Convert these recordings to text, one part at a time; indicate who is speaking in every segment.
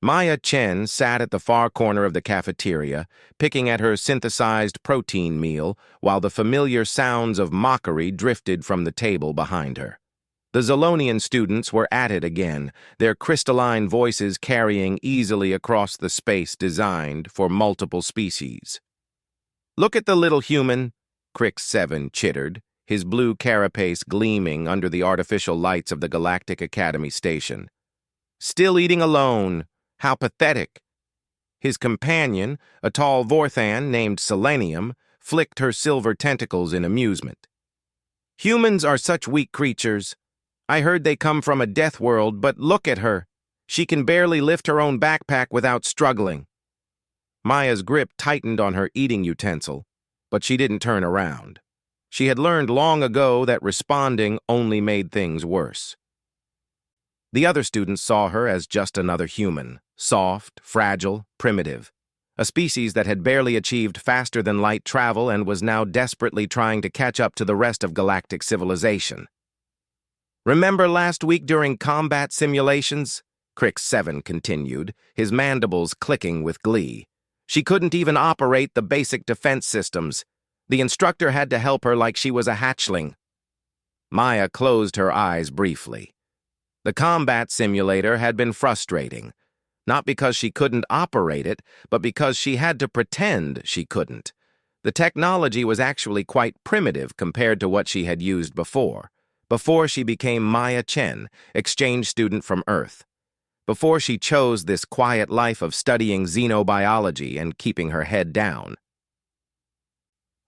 Speaker 1: Maya Chen sat at the far corner of the cafeteria, picking at her synthesized protein meal while the familiar sounds of Mockery drifted from the table behind her. The Zolonian students were at it again, their crystalline voices carrying easily across the space designed for multiple species. "Look at the little human," Crick 7 chittered, his blue carapace gleaming under the artificial lights of the Galactic Academy station. "Still eating alone. How pathetic." His companion, a tall Vorthan named Selenium, flicked her silver tentacles in amusement. "Humans are such weak creatures. I heard they come from a death world, but look at her. She can barely lift her own backpack without struggling." Maya's grip tightened on her eating utensil, but she didn't turn around. She had learned long ago that responding only made things worse. The other students saw her as just another human, soft, fragile, primitive, a species that had barely achieved faster-than-light travel and was now desperately trying to catch up to the rest of galactic civilization. "Remember last week during combat simulations?" Crick 7 continued, his mandibles clicking with glee. "She couldn't even operate the basic defense systems. The instructor had to help her like she was a hatchling." Maya closed her eyes briefly. The combat simulator had been frustrating, not because she couldn't operate it, but because she had to pretend she couldn't. The technology was actually quite primitive compared to what she had used before she became Maya Chen, exchange student from Earth. Before she chose this quiet life of studying xenobiology and keeping her head down.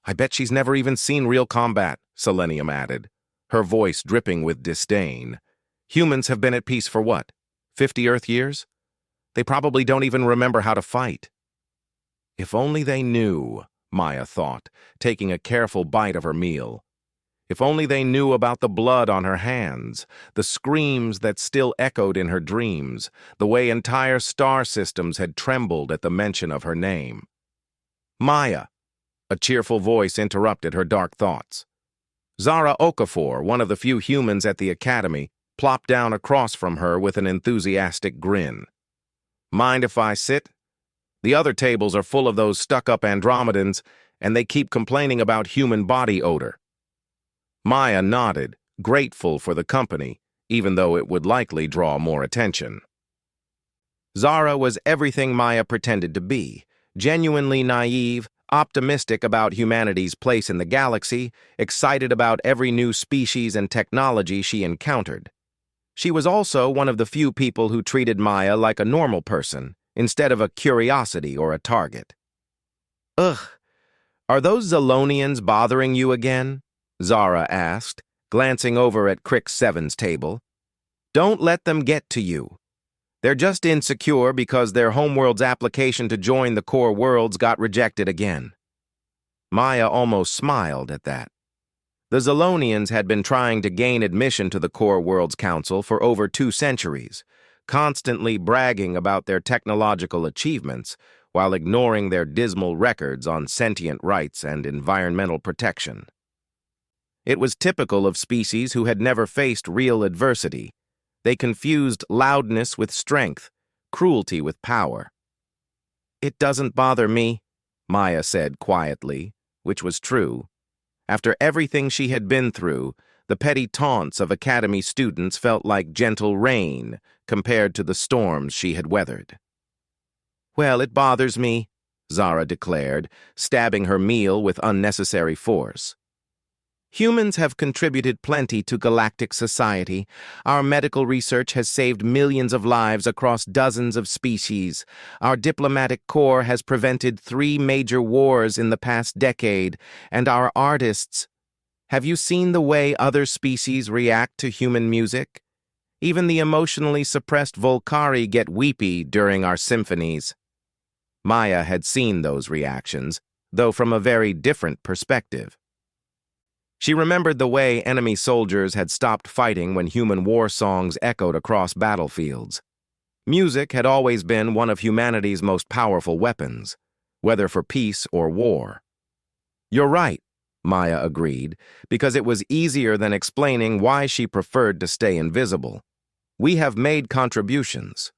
Speaker 1: "I bet she's never even seen real combat," Selenium added, her voice dripping with disdain. "Humans have been at peace for what, 50 Earth years? They probably don't even remember how to fight." If only they knew, Maya thought, taking a careful bite of her meal. If only they knew about the blood on her hands, the screams that still echoed in her dreams, the way entire star systems had trembled at the mention of her name. "Maya," a cheerful voice interrupted her dark thoughts. Zara Okafor, one of the few humans at the academy, plopped down across from her with an enthusiastic grin. "Mind if I sit? The other tables are full of those stuck-up Andromedans, and they keep complaining about human body odor." Maya nodded, grateful for the company, even though it would likely draw more attention. Zara was everything Maya pretended to be, genuinely naive, optimistic about humanity's place in the galaxy, excited about every new species and technology she encountered. She was also one of the few people who treated Maya like a normal person, instead of a curiosity or a target. "Ugh, are those Zolonians bothering you again?" Zara asked, glancing over at Crick 7's table. "Don't let them get to you. They're just insecure because their homeworld's application to join the core worlds got rejected again." Maya almost smiled at that. The Zolonians had been trying to gain admission to the Core Worlds Council for over 2 centuries, constantly bragging about their technological achievements while ignoring their dismal records on sentient rights and environmental protection. It was typical of species who had never faced real adversity. They confused loudness with strength, cruelty with power. "It doesn't bother me," Maya said quietly, which was true. After everything she had been through, the petty taunts of academy students felt like gentle rain compared to the storms she had weathered. "Well, it bothers me," Zara declared, stabbing her meal with unnecessary force. "Humans have contributed plenty to galactic society. Our medical research has saved millions of lives across dozens of species. Our diplomatic corps has prevented 3 major wars in the past decade. And our artists... Have you seen the way other species react to human music? Even the emotionally suppressed Volcari get weepy during our symphonies." Maya had seen those reactions, though from a very different perspective. She remembered the way enemy soldiers had stopped fighting when human war songs echoed across battlefields. Music had always been one of humanity's most powerful weapons, whether for peace or war. "You're right," Maya agreed, because it was easier than explaining why she preferred to stay invisible. "We have made contributions."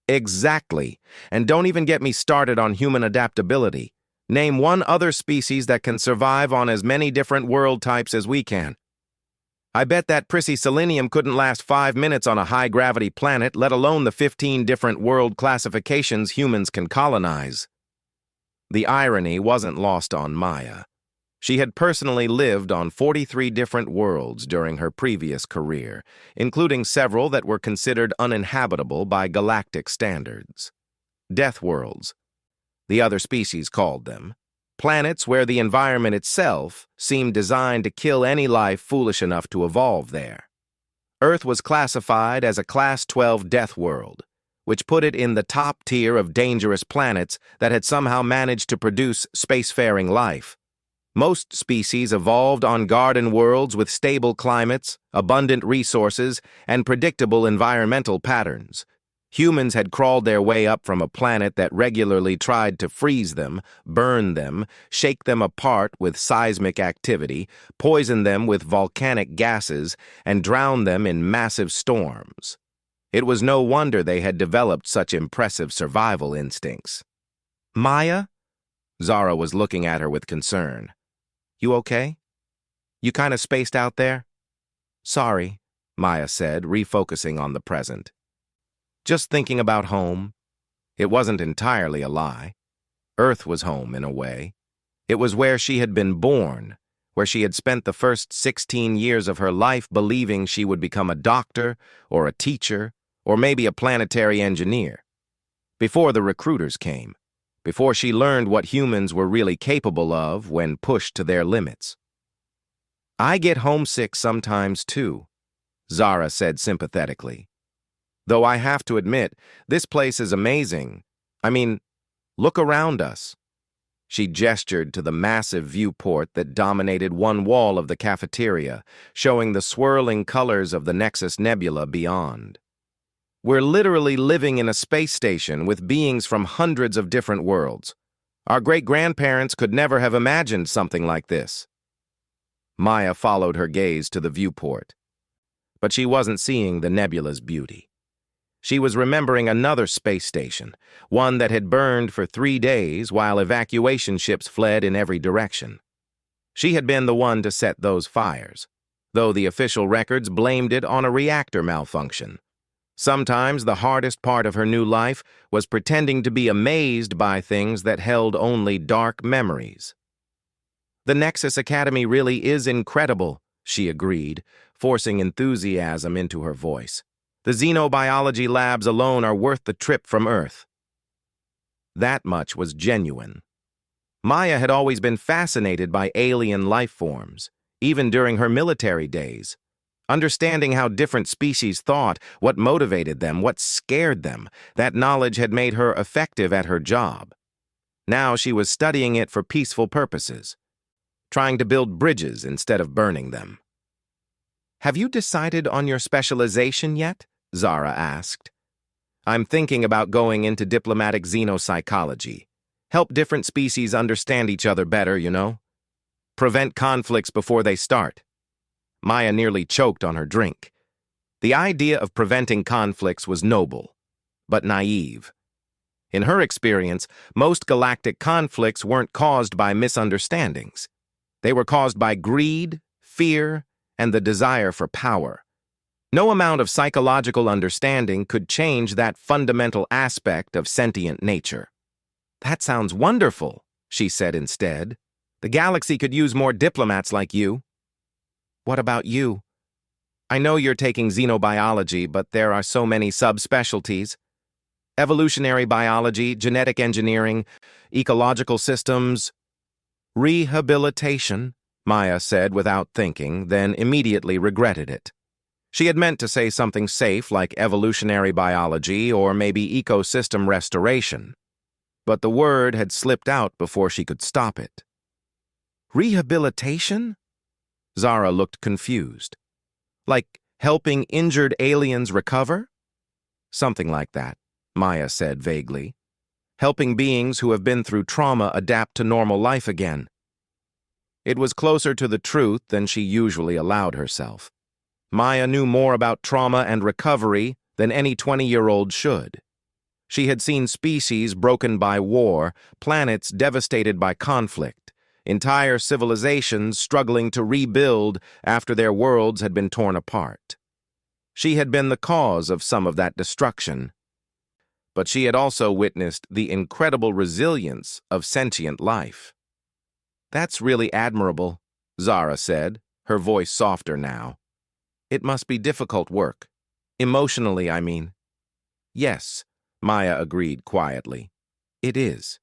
Speaker 1: Exactly. And don't even get me started on human adaptability. Name one other species that can survive on as many different world types as we can. I bet that prissy selenium couldn't last 5 minutes on a high-gravity planet, let alone the 15 different world classifications humans can colonize. The irony wasn't lost on Maya. She had personally lived on 43 different worlds during her previous career, including several that were considered uninhabitable by galactic standards. Death worlds, the other species called them. Planets where the environment itself seemed designed to kill any life foolish enough to evolve there. Earth was classified as a Class 12 death world, which put it in the top tier of dangerous planets that had somehow managed to produce spacefaring life. Most species evolved on garden worlds with stable climates, abundant resources, and predictable environmental patterns. Humans had crawled their way up from a planet that regularly tried to freeze them, burn them, shake them apart with seismic activity, poison them with volcanic gases, and drown them in massive storms. It was no wonder they had developed such impressive survival instincts. Maya? Zara was looking at her with concern. You okay? You kind of spaced out there? Sorry, Maya said, refocusing on the present. Just thinking about home. It wasn't entirely a lie. Earth was home in a way. It was where she had been born, where she had spent the first 16 years of her life believing she would become a doctor or a teacher or maybe a planetary engineer. Before the recruiters came, before she learned what humans were really capable of when pushed to their limits. I get homesick sometimes too, Zara said sympathetically. Though I have to admit, this place is amazing. I mean, look around us. She gestured to the massive viewport that dominated one wall of the cafeteria, showing the swirling colors of the Nexus Nebula beyond. We're literally living in a space station with beings from hundreds of different worlds. Our great-grandparents could never have imagined something like this. Maya followed her gaze to the viewport. But she wasn't seeing the nebula's beauty. She was remembering another space station, one that had burned for 3 days while evacuation ships fled in every direction. She had been the one to set those fires, though the official records blamed it on a reactor malfunction. Sometimes the hardest part of her new life was pretending to be amazed by things that held only dark memories. The Nexus Academy really is incredible, she agreed, forcing enthusiasm into her voice. The xenobiology labs alone are worth the trip from Earth. That much was genuine. Maya had always been fascinated by alien life forms, even during her military days. Understanding how different species thought, what motivated them, what scared them, that knowledge had made her effective at her job. Now she was studying it for peaceful purposes, trying to build bridges instead of burning them. Have you decided on your specialization yet? Zara asked. I'm thinking about going into diplomatic xenopsychology. Help different species understand each other better, you know? Prevent conflicts before they start. Maya nearly choked on her drink. The idea of preventing conflicts was noble, but naive. In her experience, most galactic conflicts weren't caused by misunderstandings. They were caused by greed, fear, and the desire for power. No amount of psychological understanding could change that fundamental aspect of sentient nature. That sounds wonderful, she said instead. The galaxy could use more diplomats like you. What about you? I know you're taking xenobiology, but there are so many subspecialties. Evolutionary biology, genetic engineering, ecological systems. Rehabilitation, Maya said without thinking, then immediately regretted it. She had meant to say something safe like evolutionary biology or maybe ecosystem restoration, but the word had slipped out before she could stop it. Rehabilitation? Zara looked confused. Like helping injured aliens recover? Something like that, Maya said vaguely. Helping beings who have been through trauma adapt to normal life again. It was closer to the truth than she usually allowed herself. Maya knew more about trauma and recovery than any 20-year-old should. She had seen species broken by war, planets devastated by conflict, entire civilizations struggling to rebuild after their worlds had been torn apart. She had been the cause of some of that destruction, but she had also witnessed the incredible resilience of sentient life. "That's really admirable," Zara said, her voice softer now. "It must be difficult work. Emotionally, I mean." "Yes," Maya agreed quietly. "It is."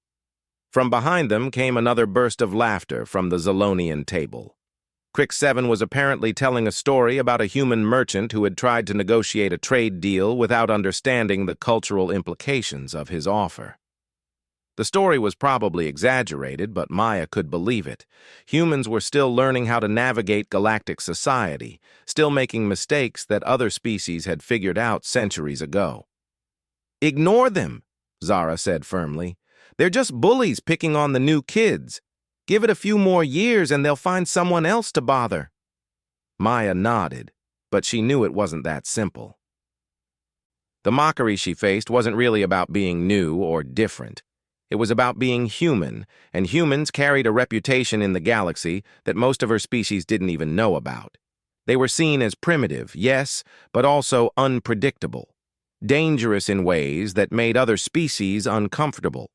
Speaker 1: From behind them came another burst of laughter from the Zolonian table. Crick 7 was apparently telling a story about a human merchant who had tried to negotiate a trade deal without understanding the cultural implications of his offer. The story was probably exaggerated, but Maya could believe it. Humans were still learning how to navigate galactic society, still making mistakes that other species had figured out centuries ago. "Ignore them," Zara said firmly. "They're just bullies picking on the new kids. Give it a few more years and they'll find someone else to bother." Maya nodded, but she knew it wasn't that simple. The mockery she faced wasn't really about being new or different. It was about being human, and humans carried a reputation in the galaxy that most of her species didn't even know about. They were seen as primitive, yes, but also unpredictable, dangerous in ways that made other species uncomfortable.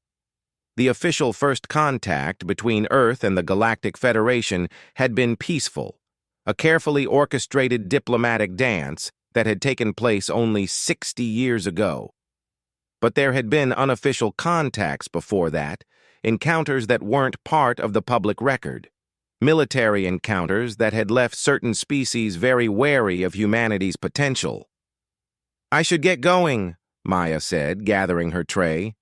Speaker 1: The official first contact between Earth and the Galactic Federation had been peaceful, a carefully orchestrated diplomatic dance that had taken place only 60 years ago. But there had been unofficial contacts before that, encounters that weren't part of the public record, military encounters that had left certain species very wary of humanity's potential. "I should get going," Maya said, gathering her tray.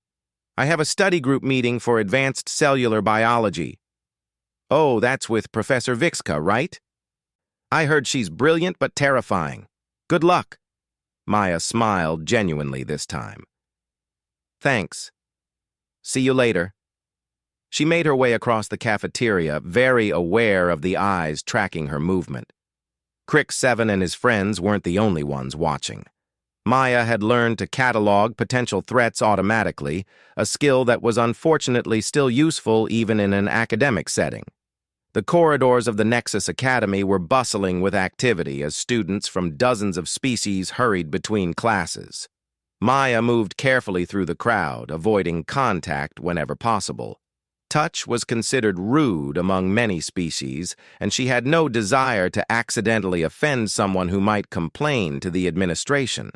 Speaker 1: "I have a study group meeting for advanced cellular biology." "Oh, that's with Professor Vixka, right?" "I heard she's brilliant but terrifying. Good luck." Maya smiled genuinely this time. "Thanks. See you later." She made her way across the cafeteria, very aware of the eyes tracking her movement. Crick 7 and his friends weren't the only ones watching. Maya had learned to catalog potential threats automatically, a skill that was unfortunately still useful even in an academic setting. The corridors of the Nexus Academy were bustling with activity as students from dozens of species hurried between classes. Maya moved carefully through the crowd, avoiding contact whenever possible. Touch was considered rude among many species, and she had no desire to accidentally offend someone who might complain to the administration.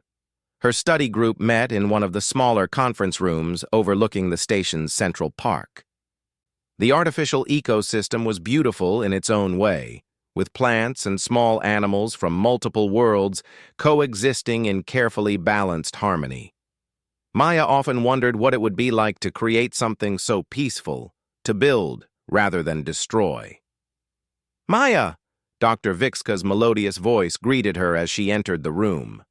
Speaker 1: Her study group met in one of the smaller conference rooms overlooking the station's central park. The artificial ecosystem was beautiful in its own way, with plants and small animals from multiple worlds coexisting in carefully balanced harmony. Maya often wondered what it would be like to create something so peaceful, to build rather than destroy. "Maya!" Dr. Vixka's melodious voice greeted her as she entered the room.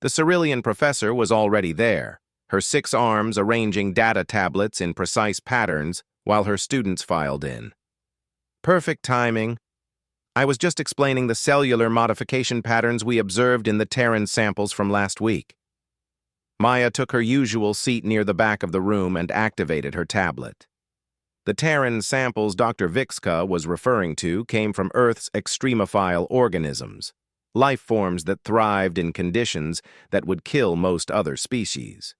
Speaker 1: The Cerulean professor was already there, her 6 arms arranging data tablets in precise patterns while her students filed in. "Perfect timing. I was just explaining the cellular modification patterns we observed in the Terran samples from last week." Maya took her usual seat near the back of the room and activated her tablet. The Terran samples Dr. Vixka was referring to came from Earth's extremophile organisms, life forms that thrived in conditions that would kill most other species.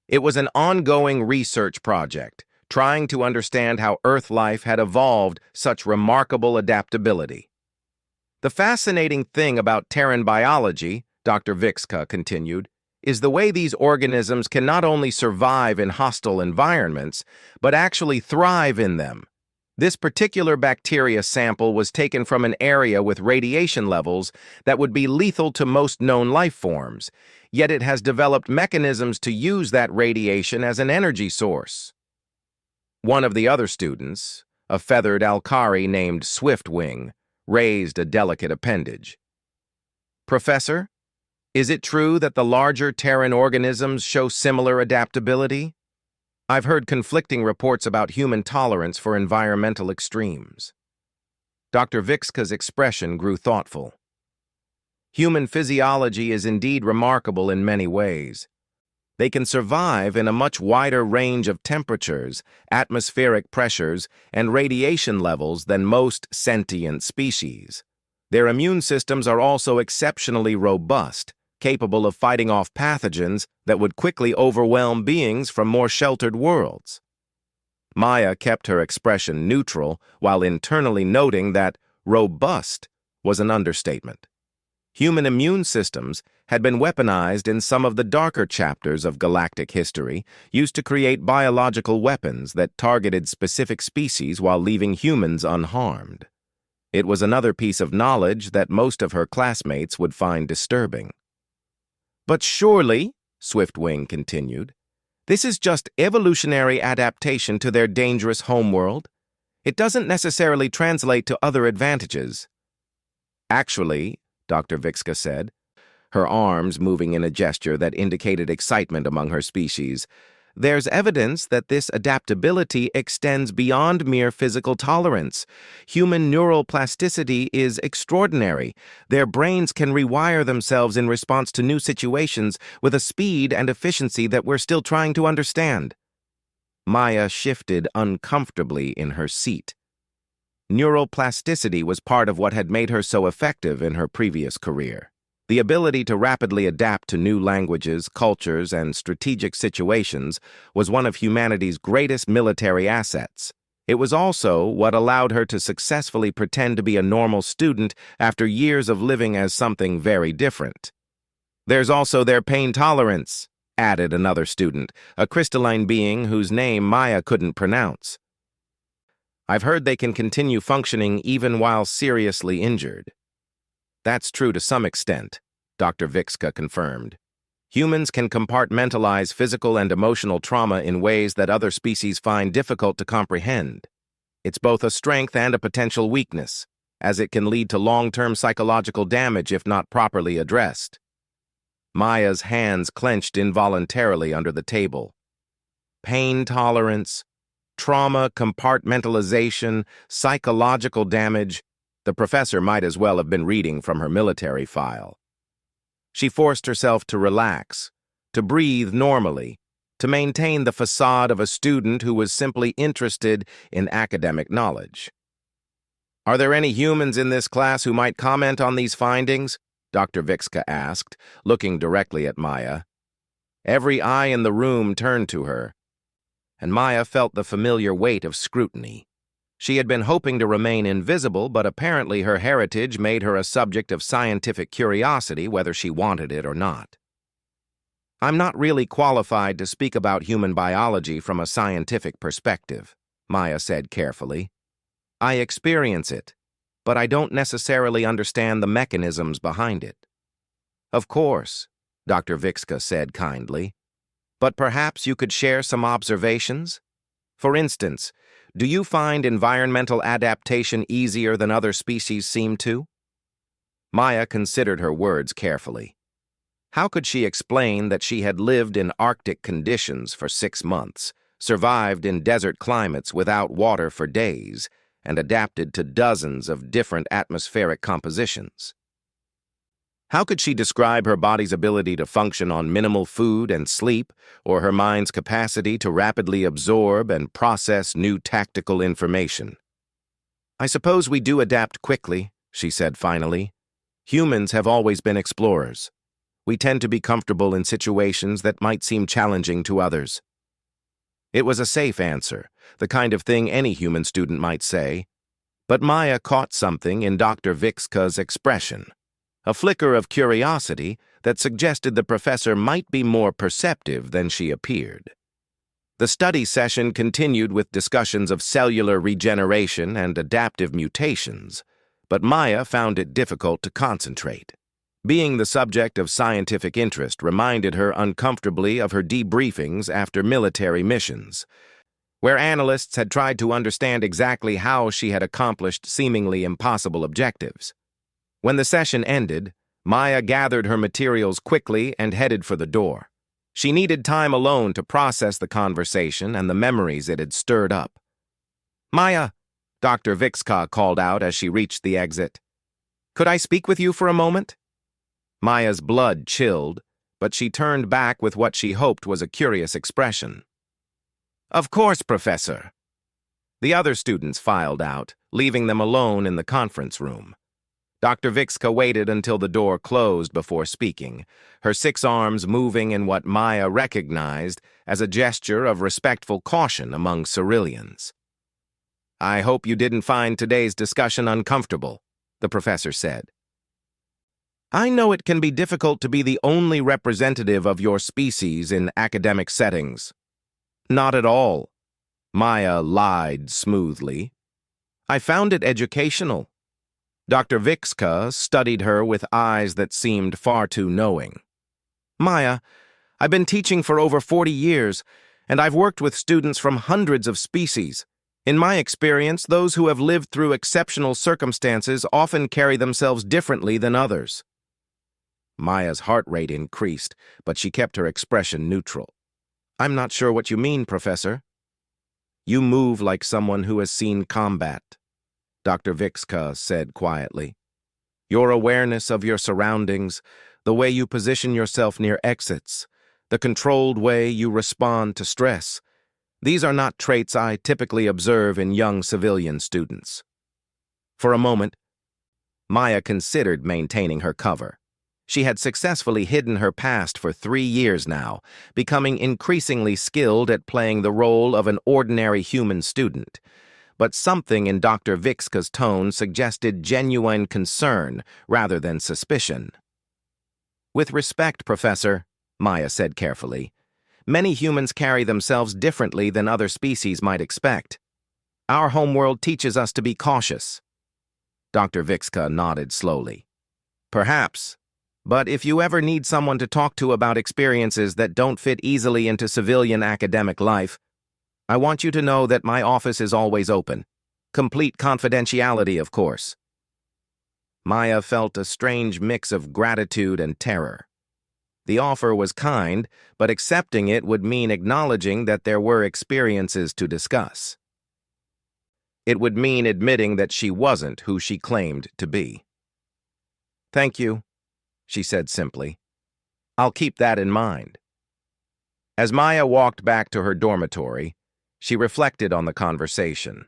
Speaker 1: It was an ongoing research project, trying to understand how Earth life had evolved such remarkable adaptability. "The fascinating thing about Terran biology," Dr. Vixka continued, "is the way these organisms can not only survive in hostile environments, but actually thrive in them. This particular bacteria sample was taken from an area with radiation levels that would be lethal to most known life forms, yet it has developed mechanisms to use that radiation as an energy source." One of the other students, a feathered Alkari named Swiftwing, raised a delicate appendage. "Professor, is it true that the larger Terran organisms show similar adaptability? I've heard conflicting reports about human tolerance for environmental extremes." Dr. Vixka's expression grew thoughtful. "Human physiology is indeed remarkable in many ways, They can survive in a much wider range of temperatures, atmospheric pressures, and radiation levels than most sentient species. Their immune systems are also exceptionally robust, capable of fighting off pathogens that would quickly overwhelm beings from more sheltered worlds. Maya kept her expression neutral while internally noting that robust was an understatement. Human immune systems had been weaponized in some of the darker chapters of galactic history, used to create biological weapons that targeted specific species while leaving humans unharmed. It was another piece of knowledge that most of her classmates would find disturbing. "But surely," Swiftwing continued, "this is just evolutionary adaptation to their dangerous homeworld. It doesn't necessarily translate to other advantages." "Actually," Dr. Vixka said, her arms moving in a gesture that indicated excitement among her species, "there's evidence that this adaptability extends beyond mere physical tolerance. Human neural plasticity is extraordinary. Their brains can rewire themselves in response to new situations with a speed and efficiency that we're still trying to understand." Maya shifted uncomfortably in her seat. Neural plasticity was part of what had made her so effective in her previous career. The ability to rapidly adapt to new languages, cultures, and strategic situations was one of humanity's greatest military assets. It was also what allowed her to successfully pretend to be a normal student after years of living as something very different. "There's also their pain tolerance," added another student, a crystalline being whose name Maya couldn't pronounce. "I've heard they can continue functioning even while seriously injured." "That's true to some extent," Dr. Vixka confirmed. "Humans can compartmentalize physical and emotional trauma in ways that other species find difficult to comprehend. It's both a strength and a potential weakness, as it can lead to long-term psychological damage if not properly addressed." Maya's hands clenched involuntarily under the table. Pain tolerance, trauma compartmentalization, psychological damage. The professor might as well have been reading from her military file. She forced herself to relax, to breathe normally, to maintain the facade of a student who was simply interested in academic knowledge. "Are there any humans in this class who might comment on these findings?" Dr. Vixka asked, looking directly at Maya. Every eye in the room turned to her, and Maya felt the familiar weight of scrutiny. She had been hoping to remain invisible, but apparently her heritage made her a subject of scientific curiosity, whether she wanted it or not. "I'm not really qualified to speak about human biology from a scientific perspective," Maya said carefully. "I experience it, but I don't necessarily understand the mechanisms behind it." "Of course," Dr. Vixka said kindly, "but perhaps you could share some observations? For instance, do you find environmental adaptation easier than other species seem to?" Maya considered her words carefully. How could she explain that she had lived in Arctic conditions for 6 months, survived in desert climates without water for days, and adapted to dozens of different atmospheric compositions? How could she describe her body's ability to function on minimal food and sleep, or her mind's capacity to rapidly absorb and process new tactical information? "I suppose we do adapt quickly," she said finally. "Humans have always been explorers. We tend to be comfortable in situations that might seem challenging to others." It was a safe answer, the kind of thing any human student might say, but Maya caught something in Dr. Vixka's expression. A flicker of curiosity that suggested the professor might be more perceptive than she appeared. The study session continued with discussions of cellular regeneration and adaptive mutations, but Maya found it difficult to concentrate. Being the subject of scientific interest reminded her uncomfortably of her debriefings after military missions, where analysts had tried to understand exactly how she had accomplished seemingly impossible objectives. When the session ended, Maya gathered her materials quickly and headed for the door. She needed time alone to process the conversation and the memories it had stirred up. "Maya," Dr. Vixka called out as she reached the exit. "Could I speak with you for a moment?" Maya's blood chilled, but she turned back with what she hoped was a curious expression. "Of course, Professor." The other students filed out, leaving them alone in the conference room. Dr. Vixka waited until the door closed before speaking, her 6 arms moving in what Maya recognized as a gesture of respectful caution among Ceruleans. "I hope you didn't find today's discussion uncomfortable," the professor said. "I know it can be difficult to be the only representative of your species in academic settings." "Not at all," Maya lied smoothly. "I found it educational." Dr. Vixka studied her with eyes that seemed far too knowing. "Maya, I've been teaching for over 40 years, and I've worked with students from hundreds of species. In my experience, those who have lived through exceptional circumstances often carry themselves differently than others." Maya's heart rate increased, but she kept her expression neutral. "I'm not sure what you mean, Professor." "You move like someone who has seen combat," Dr. Vixka said quietly. "Your awareness of your surroundings, the way you position yourself near exits, the controlled way you respond to stress, these are not traits I typically observe in young civilian students." For a moment, Maya considered maintaining her cover. She had successfully hidden her past for 3 years now, becoming increasingly skilled at playing the role of an ordinary human student. But something in Dr. Vixka's tone suggested genuine concern rather than suspicion. "With respect, Professor," Maya said carefully, "many humans carry themselves differently than other species might expect. Our homeworld teaches us to be cautious." Dr. Vixka nodded slowly. "Perhaps. But if you ever need someone to talk to about experiences that don't fit easily into civilian academic life, I want you to know that my office is always open. Complete confidentiality, of course." Maya felt a strange mix of gratitude and terror. The offer was kind, but accepting it would mean acknowledging that there were experiences to discuss. It would mean admitting that she wasn't who she claimed to be. "Thank you," she said simply. "I'll keep that in mind." As Maya walked back to her dormitory, she reflected on the conversation.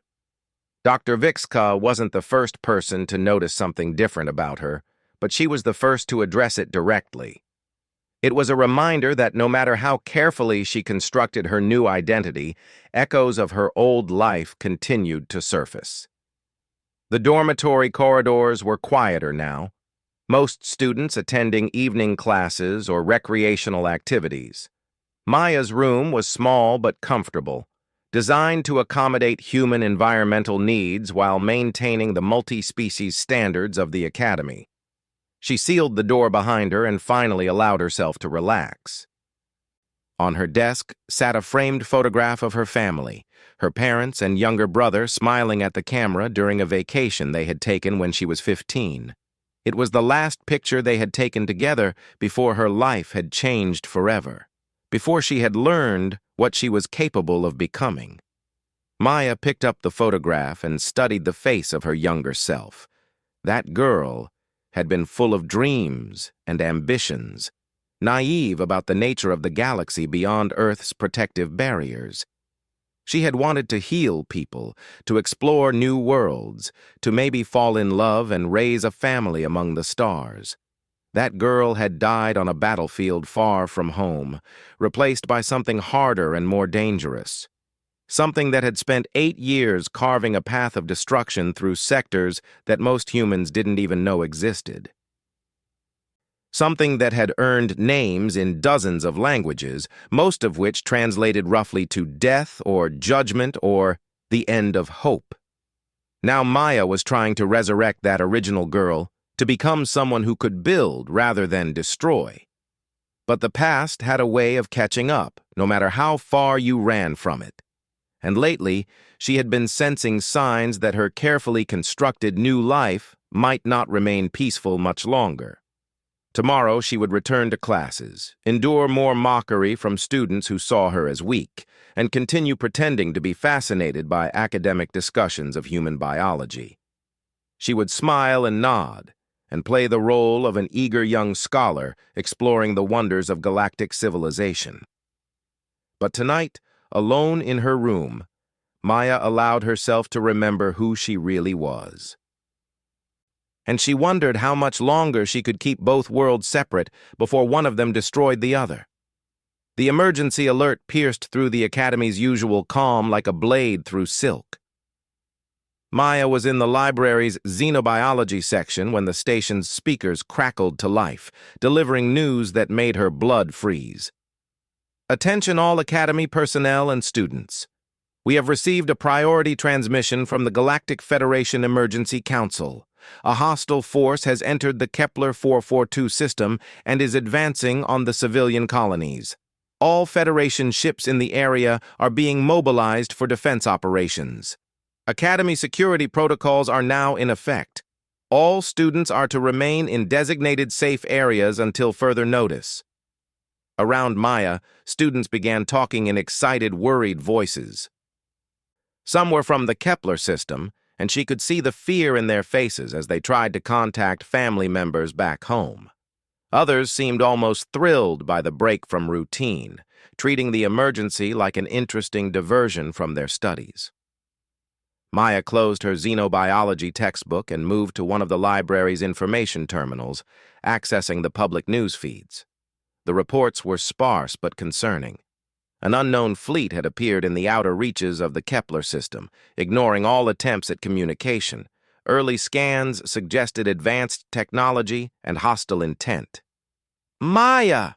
Speaker 1: Dr. Vixka wasn't the first person to notice something different about her, but she was the first to address it directly. It was a reminder that no matter how carefully she constructed her new identity, echoes of her old life continued to surface. The dormitory corridors were quieter now, most students attending evening classes or recreational activities. Maya's room was small but comfortable, designed to accommodate human environmental needs while maintaining the multi-species standards of the academy. She sealed the door behind her and finally allowed herself to relax. On her desk sat a framed photograph of her family, her parents and younger brother smiling at the camera during a vacation they had taken when she was 15. It was the last picture they had taken together before her life had changed forever, before she had learned what she was capable of becoming. Maya picked up the photograph and studied the face of her younger self. That girl had been full of dreams and ambitions, naive about the nature of the galaxy beyond Earth's protective barriers. She had wanted to heal people, to explore new worlds, to maybe fall in love and raise a family among the stars. That girl had died on a battlefield far from home, replaced by something harder and more dangerous. Something that had spent 8 years carving a path of destruction through sectors that most humans didn't even know existed. Something that had earned names in dozens of languages, most of which translated roughly to death or judgment or the end of hope. Now Maya was trying to resurrect that original girl, to become someone who could build rather than destroy. But the past had a way of catching up, no matter how far you ran from it. And lately, she had been sensing signs that her carefully constructed new life might not remain peaceful much longer. Tomorrow she would return to classes, endure more mockery from students who saw her as weak, and continue pretending to be fascinated by academic discussions of human biology. She would smile and nod, and play the role of an eager young scholar exploring the wonders of galactic civilization. But tonight, alone in her room, Maya allowed herself to remember who she really was. And she wondered how much longer she could keep both worlds separate before one of them destroyed the other. The emergency alert pierced through the Academy's usual calm like a blade through silk. Maya was in the library's xenobiology section when the station's speakers crackled to life, delivering news that made her blood freeze. Attention all Academy personnel and students. We have received a priority transmission from the Galactic Federation Emergency Council. A hostile force has entered the Kepler 442 system and is advancing on the civilian colonies. All Federation ships in the area are being mobilized for defense operations. Academy security protocols are now in effect. All students are to remain in designated safe areas until further notice. Around Maya, students began talking in excited, worried voices. Some were from the Kepler system, and she could see the fear in their faces as they tried to contact family members back home. Others seemed almost thrilled by the break from routine, treating the emergency like an interesting diversion from their studies. Maya closed her xenobiology textbook and moved to one of the library's information terminals, accessing the public news feeds. The reports were sparse but concerning. An unknown fleet had appeared in the outer reaches of the Kepler system, ignoring all attempts at communication. Early scans suggested advanced technology and hostile intent. "Maya!"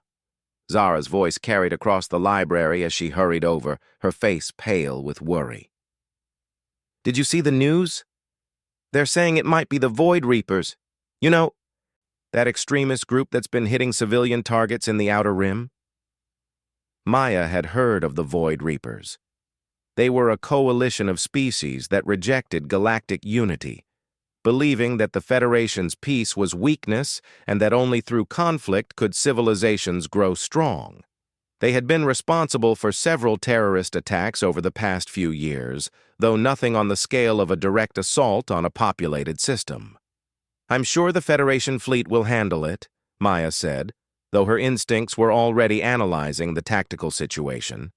Speaker 1: Zara's voice carried across the library as she hurried over, her face pale with worry. "Did you see the news? They're saying it might be the Void Reapers. You know, that extremist group that's been hitting civilian targets in the Outer Rim?" Maya had heard of the Void Reapers. They were a coalition of species that rejected galactic unity, believing that the Federation's peace was weakness and that only through conflict could civilizations grow strong. They had been responsible for several terrorist attacks over the past few years, though nothing on the scale of a direct assault on a populated system. "I'm sure the Federation fleet will handle it," Maya said, though her instincts were already analyzing the tactical situation.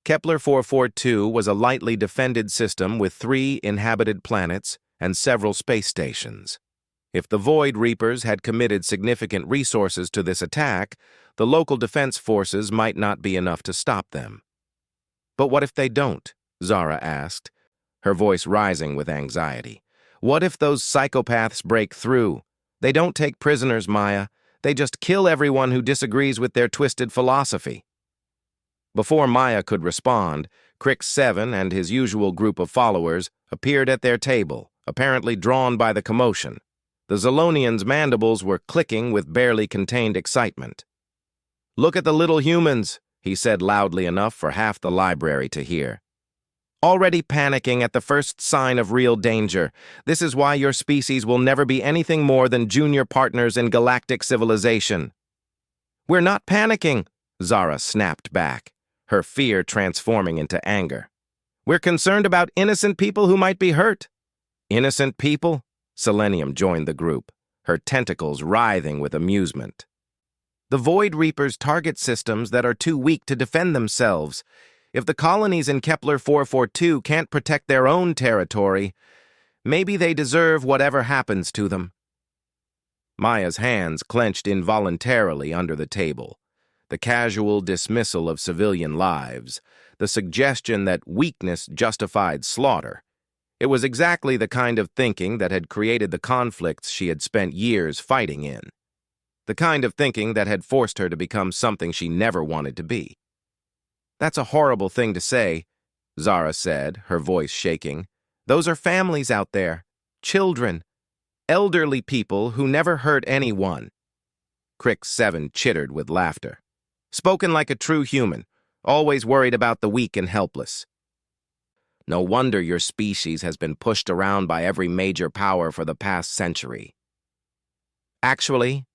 Speaker 1: Kepler 442 was a lightly defended system with 3 inhabited planets and several space stations. If the Void Reapers had committed significant resources to this attack, the local defense forces might not be enough to stop them. "But what if they don't?" Zara asked, her voice rising with anxiety. "What if those psychopaths break through? They don't take prisoners, Maya. They just kill everyone who disagrees with their twisted philosophy." Before Maya could respond, Crick 7 and his usual group of followers appeared at their table, apparently drawn by the commotion. The Zolonian's mandibles were clicking with barely contained excitement. "Look at the little humans," he said loudly enough for half the library to hear. "Already panicking at the first sign of real danger. This is why your species will never be anything more than junior partners in galactic civilization." "We're not panicking," Zara snapped back, her fear transforming into anger. "We're concerned about innocent people who might be hurt." "Innocent people?" Selenium joined the group, her tentacles writhing with amusement. "The Void Reapers target systems that are too weak to defend themselves. If the colonies in Kepler 442 can't protect their own territory, maybe they deserve whatever happens to them." Maya's hands clenched involuntarily under the table. The casual dismissal of civilian lives, the suggestion that weakness justified slaughter. It was exactly the kind of thinking that had created the conflicts she had spent years fighting in. The kind of thinking that had forced her to become something she never wanted to be. "That's a horrible thing to say," Zara said, her voice shaking. "Those are families out there. Children. Elderly people who never hurt anyone." Crick 7 chittered with laughter. "Spoken like a true human, always worried about the weak and helpless. No wonder your species has been pushed around by every major power for the past century." "Actually,"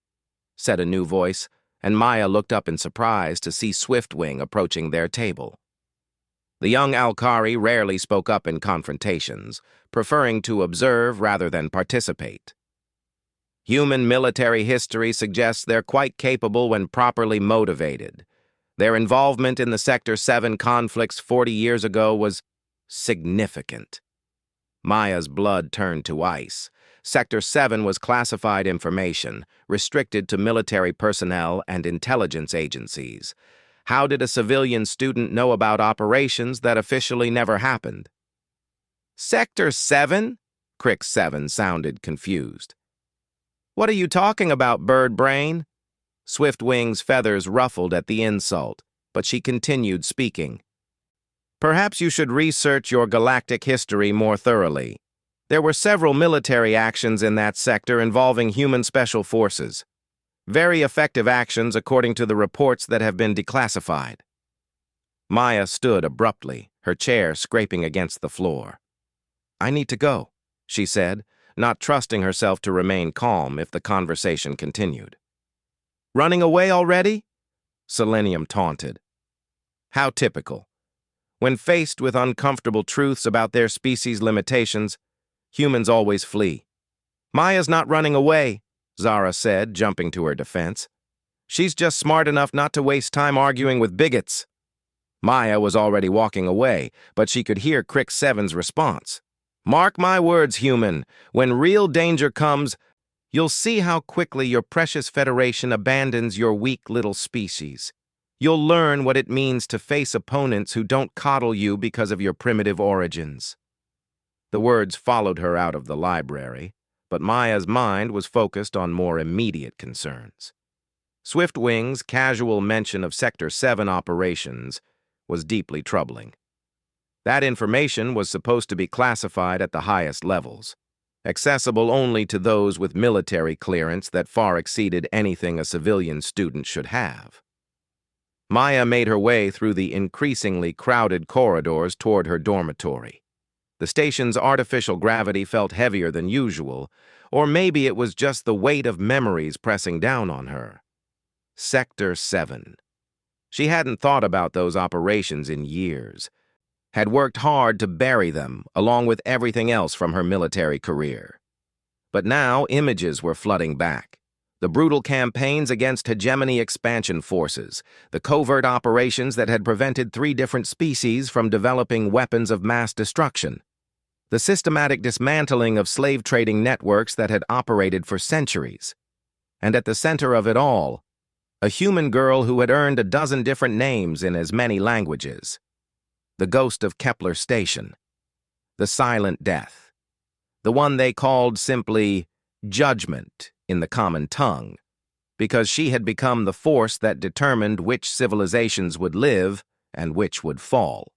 Speaker 1: said a new voice, and Maya looked up in surprise to see Swiftwing approaching their table. The young Alkari rarely spoke up in confrontations, preferring to observe rather than participate. Human military history suggests they're quite capable when properly motivated. Their involvement in the Sector 7 conflicts 40 years ago was significant. Maya's blood turned to ice. Sector 7 was classified information, restricted to military personnel and intelligence agencies. How did a civilian student know about operations that officially never happened? Sector 7? Crick 7 sounded confused. What are you talking about, bird brain? Swiftwing's feathers ruffled at the insult, but she continued speaking. Perhaps you should research your galactic history more thoroughly. There were several military actions in that sector involving human special forces. Very effective actions according to the reports that have been declassified. Maya stood abruptly, her chair scraping against the floor. I need to go, she said, not trusting herself to remain calm if the conversation continued. Running away already? Selenium taunted. How typical. When faced with uncomfortable truths about their species' limitations, humans always flee. Maya's not running away, Zara said, jumping to her defense. She's just smart enough not to waste time arguing with bigots. Maya was already walking away, but she could hear Crick 7's response. Mark my words, human. When real danger comes, you'll see how quickly your precious Federation abandons your weak little species. You'll learn what it means to face opponents who don't coddle you because of your primitive origins. The words followed her out of the library, but Maya's mind was focused on more immediate concerns. Swiftwing's casual mention of Sector 7 operations was deeply troubling. That information was supposed to be classified at the highest levels, accessible only to those with military clearance that far exceeded anything a civilian student should have. Maya made her way through the increasingly crowded corridors toward her dormitory. The station's artificial gravity felt heavier than usual, or maybe it was just the weight of memories pressing down on her. Sector 7. She hadn't thought about those operations in years, had worked hard to bury them along with everything else from her military career. But now images were flooding back. The brutal campaigns against hegemony expansion forces, the covert operations that had prevented 3 different species from developing weapons of mass destruction, the systematic dismantling of slave-trading networks that had operated for centuries. And at the center of it all, a human girl who had earned a dozen different names in as many languages. The ghost of Kepler Station. The Silent Death. The one they called simply Judgment in the common tongue, because she had become the force that determined which civilizations would live and which would fall.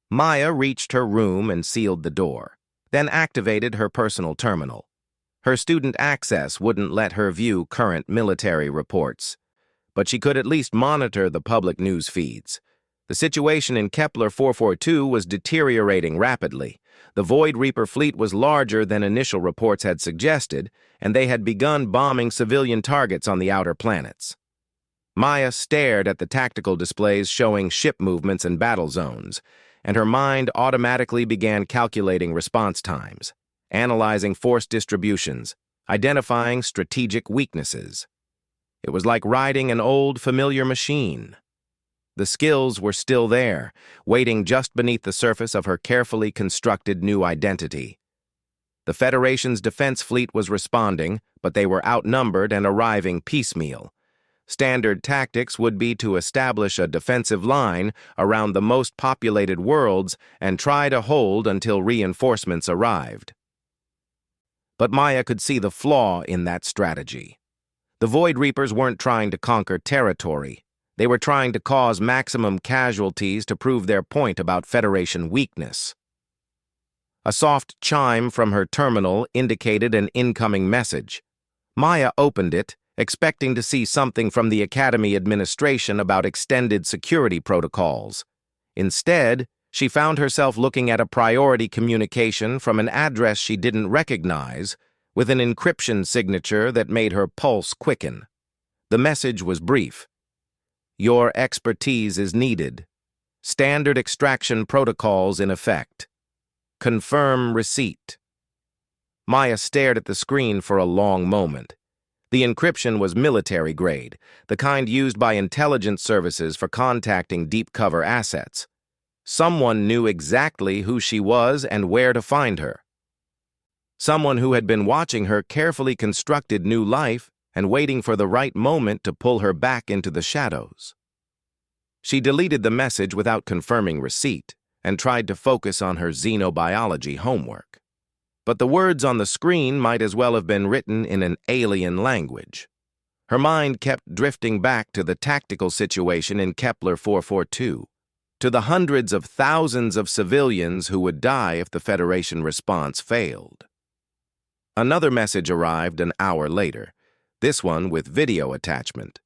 Speaker 1: Maya reached her room and sealed the door, then activated her personal terminal. Her student access wouldn't let her view current military reports, but she could at least monitor the public news feeds. The situation in Kepler 442 was deteriorating rapidly. The Void Reaper fleet was larger than initial reports had suggested, and they had begun bombing civilian targets on the outer planets. Maya stared at the tactical displays showing ship movements and battle zones, and her mind automatically began calculating response times, analyzing force distributions, identifying strategic weaknesses. It was like riding an old, familiar machine. The skills were still there, waiting just beneath the surface of her carefully constructed new identity. The Federation's defense fleet was responding, but they were outnumbered and arriving piecemeal. Standard tactics would be to establish a defensive line around the most populated worlds and try to hold until reinforcements arrived. But Maya could see the flaw in that strategy. The Void Reapers weren't trying to conquer territory. They were trying to cause maximum casualties to prove their point about Federation weakness. A soft chime from her terminal indicated an incoming message. Maya opened it, expecting to see something from the Academy administration about extended security protocols. Instead, she found herself looking at a priority communication from an address she didn't recognize, with an encryption signature that made her pulse quicken. The message was brief. Your expertise is needed. Standard extraction protocols in effect. Confirm receipt. Maya stared at the screen for a long moment. The encryption was military grade, the kind used by intelligence services for contacting deep cover assets. Someone knew exactly who she was and where to find her. Someone who had been watching her carefully constructed new life and waiting for the right moment to pull her back into the shadows. She deleted the message without confirming receipt and tried to focus on her xenobiology homework. But the words on the screen might as well have been written in an alien language. Her mind kept drifting back to the tactical situation in Kepler 442, to the hundreds of thousands of civilians who would die if the Federation response failed. Another message arrived an hour later, this one with video attachment.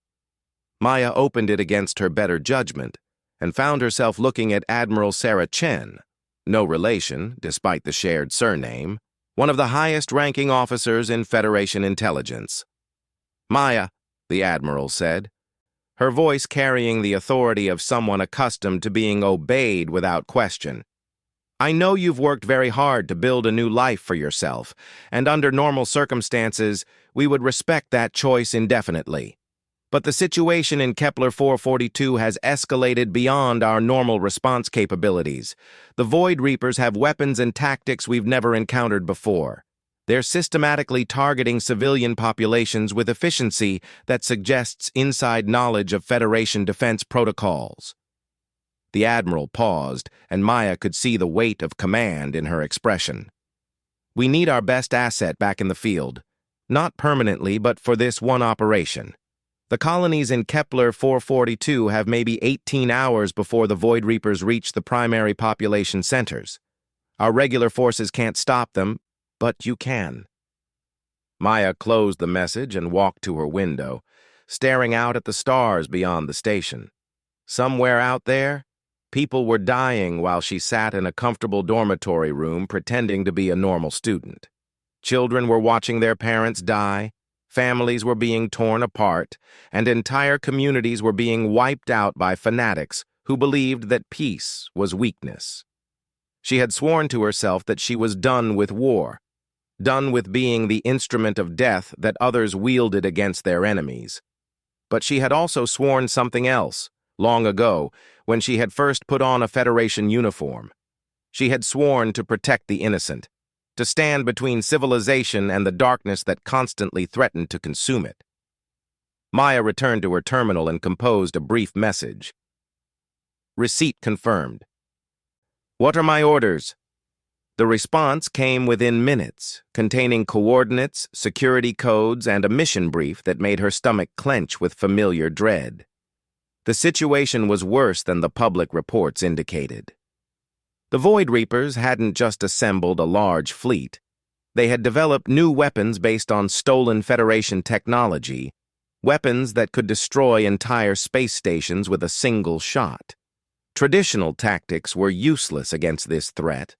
Speaker 1: Maya opened it against her better judgment and found herself looking at Admiral Sarah Chen, no relation, despite the shared surname, one of the highest-ranking officers in Federation intelligence. "Maya," the Admiral said, her voice carrying the authority of someone accustomed to being obeyed without question. "I know you've worked very hard to build a new life for yourself, and under normal circumstances, we would respect that choice indefinitely. But the situation in Kepler 442 has escalated beyond our normal response capabilities. The Void Reapers have weapons and tactics we've never encountered before. They're systematically targeting civilian populations with efficiency that suggests inside knowledge of Federation defense protocols." The Admiral paused, and Maya could see the weight of command in her expression. "We need our best asset back in the field. Not permanently, but for this one operation. The colonies in Kepler 442 have maybe 18 hours before the Void Reapers reach the primary population centers. Our regular forces can't stop them, but you can." Maya closed the message and walked to her window, staring out at the stars beyond the station. Somewhere out there, people were dying while she sat in a comfortable dormitory room pretending to be a normal student. Children were watching their parents die, families were being torn apart, and entire communities were being wiped out by fanatics who believed that peace was weakness. She had sworn to herself that she was done with war, done with being the instrument of death that others wielded against their enemies. But she had also sworn something else, long ago, when she had first put on a Federation uniform. She had sworn to protect the innocent, to stand between civilization and the darkness that constantly threatened to consume it. Maya returned to her terminal and composed a brief message. "Receipt confirmed." "What are my orders?" The response came within minutes, containing coordinates, security codes, and a mission brief that made her stomach clench with familiar dread. The situation was worse than the public reports indicated. The Void Reapers hadn't just assembled a large fleet. They had developed new weapons based on stolen Federation technology, weapons that could destroy entire space stations with a single shot. Traditional tactics were useless against this threat.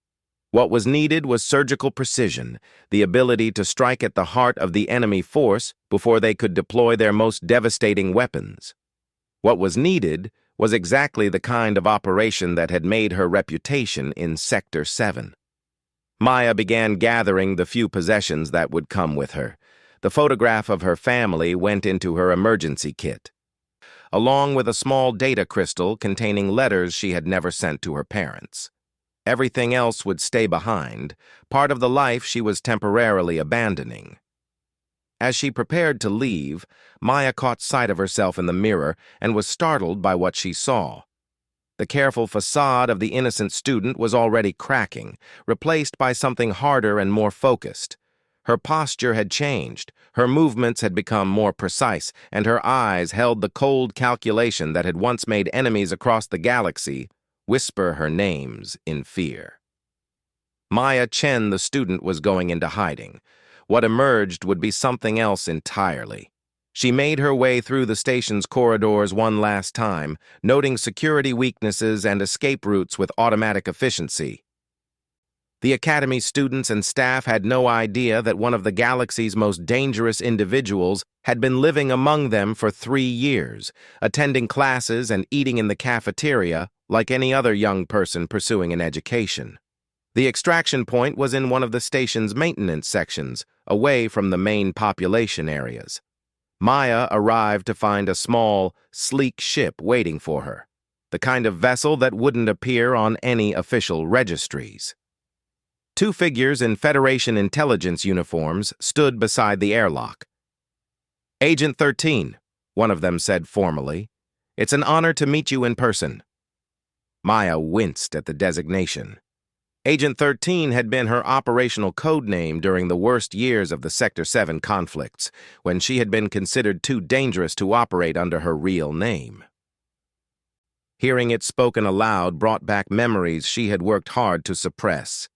Speaker 1: What was needed was surgical precision, the ability to strike at the heart of the enemy force before they could deploy their most devastating weapons. What was needed was exactly the kind of operation that had made her reputation in Sector 7. Maya began gathering the few possessions that would come with her. The photograph of her family went into her emergency kit, along with a small data crystal containing letters she had never sent to her parents. Everything else would stay behind, part of the life she was temporarily abandoning. As she prepared to leave, Maya caught sight of herself in the mirror and was startled by what she saw. The careful facade of the innocent student was already cracking, replaced by something harder and more focused. Her posture had changed, her movements had become more precise, and her eyes held the cold calculation that had once made enemies across the galaxy whisper her names in fear. Maya Chen, the student, was going into hiding. What emerged would be something else entirely. She made her way through the station's corridors one last time, noting security weaknesses and escape routes with automatic efficiency. The Academy's students and staff had no idea that one of the galaxy's most dangerous individuals had been living among them for 3 years, attending classes and eating in the cafeteria like any other young person pursuing an education. The extraction point was in one of the station's maintenance sections, away from the main population areas. Maya arrived to find a small, sleek ship waiting for her, the kind of vessel that wouldn't appear on any official registries. Two figures in Federation intelligence uniforms stood beside the airlock. "Agent 13, one of them said formally. "It's an honor to meet you in person." Maya winced at the designation. Agent 13 had been her operational code name during the worst years of the Sector 7 conflicts, when she had been considered too dangerous to operate under her real name. Hearing it spoken aloud brought back memories she had worked hard to suppress.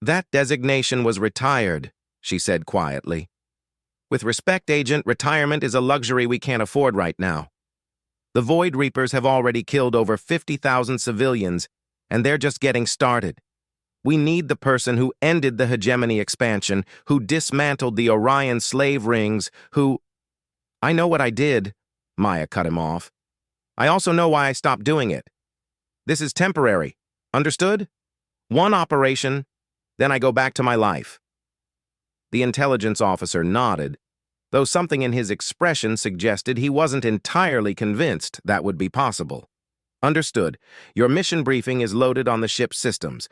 Speaker 1: "That designation was retired," she said quietly. "With respect, Agent, retirement is a luxury we can't afford right now. The Void Reapers have already killed over 50,000 civilians, and they're just getting started. We need the person who ended the hegemony expansion, who dismantled the Orion slave rings, who—" "I know what I did," Maya cut him off. "I also know why I stopped doing it. This is temporary. Understood? One operation, then I go back to my life." The intelligence officer nodded, though something in his expression suggested he wasn't entirely convinced that would be possible. "Understood. Your mission briefing is loaded on the ship's systems.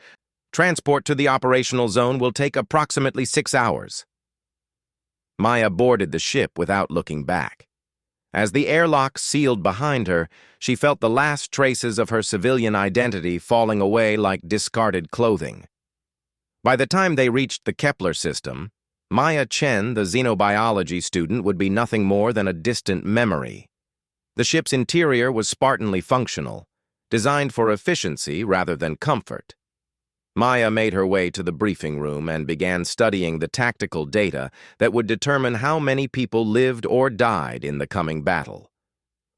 Speaker 1: Transport to the operational zone will take approximately 6 hours." Maya boarded the ship without looking back. As the airlock sealed behind her, she felt the last traces of her civilian identity falling away like discarded clothing. By the time they reached the Kepler system, Maya Chen, the xenobiology student, would be nothing more than a distant memory. The ship's interior was Spartanly functional, designed for efficiency rather than comfort. Maya made her way to the briefing room and began studying the tactical data that would determine how many people lived or died in the coming battle.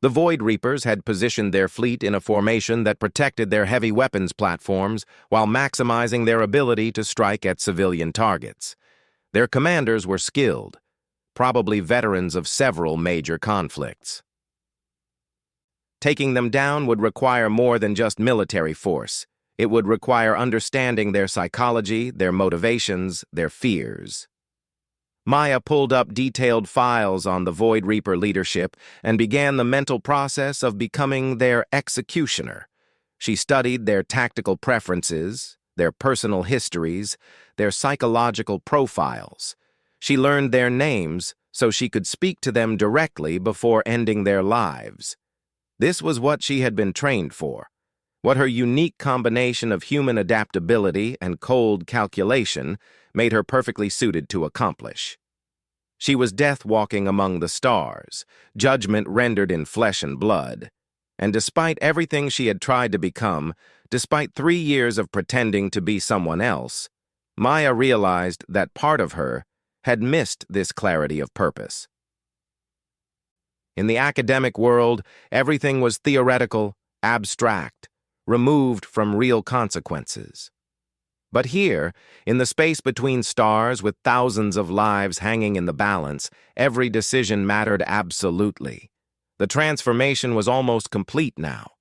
Speaker 1: The Void Reapers had positioned their fleet in a formation that protected their heavy weapons platforms while maximizing their ability to strike at civilian targets. Their commanders were skilled, probably veterans of several major conflicts. Taking them down would require more than just military force. It would require understanding their psychology, their motivations, their fears. Maya pulled up detailed files on the Void Reaper leadership and began the mental process of becoming their executioner. She studied their tactical preferences, their personal histories, their psychological profiles. She learned their names so she could speak to them directly before ending their lives. This was what she had been trained for, what her unique combination of human adaptability and cold calculation made her perfectly suited to accomplish. She was death walking among the stars, judgment rendered in flesh and blood. And despite everything she had tried to become, despite 3 years of pretending to be someone else, Maya realized that part of her had missed this clarity of purpose. In the academic world, everything was theoretical, abstract, removed from real consequences. But here, in the space between stars with thousands of lives hanging in the balance, every decision mattered absolutely. The transformation was almost complete now.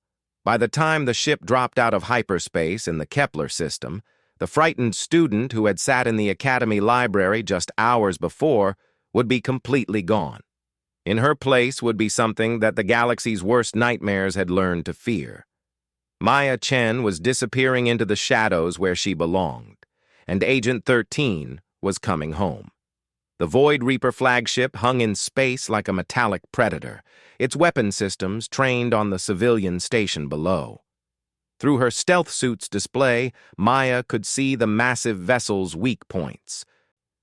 Speaker 1: By the time the ship dropped out of hyperspace in the Kepler system, the frightened student who had sat in the Academy library just hours before would be completely gone. In her place would be something that the galaxy's worst nightmares had learned to fear. Maya Chen was disappearing into the shadows where she belonged, and Agent 13 was coming home. The Void Reaper flagship hung in space like a metallic predator, its weapon systems trained on the civilian station below. Through her stealth suit's display, Maya could see the massive vessel's weak points,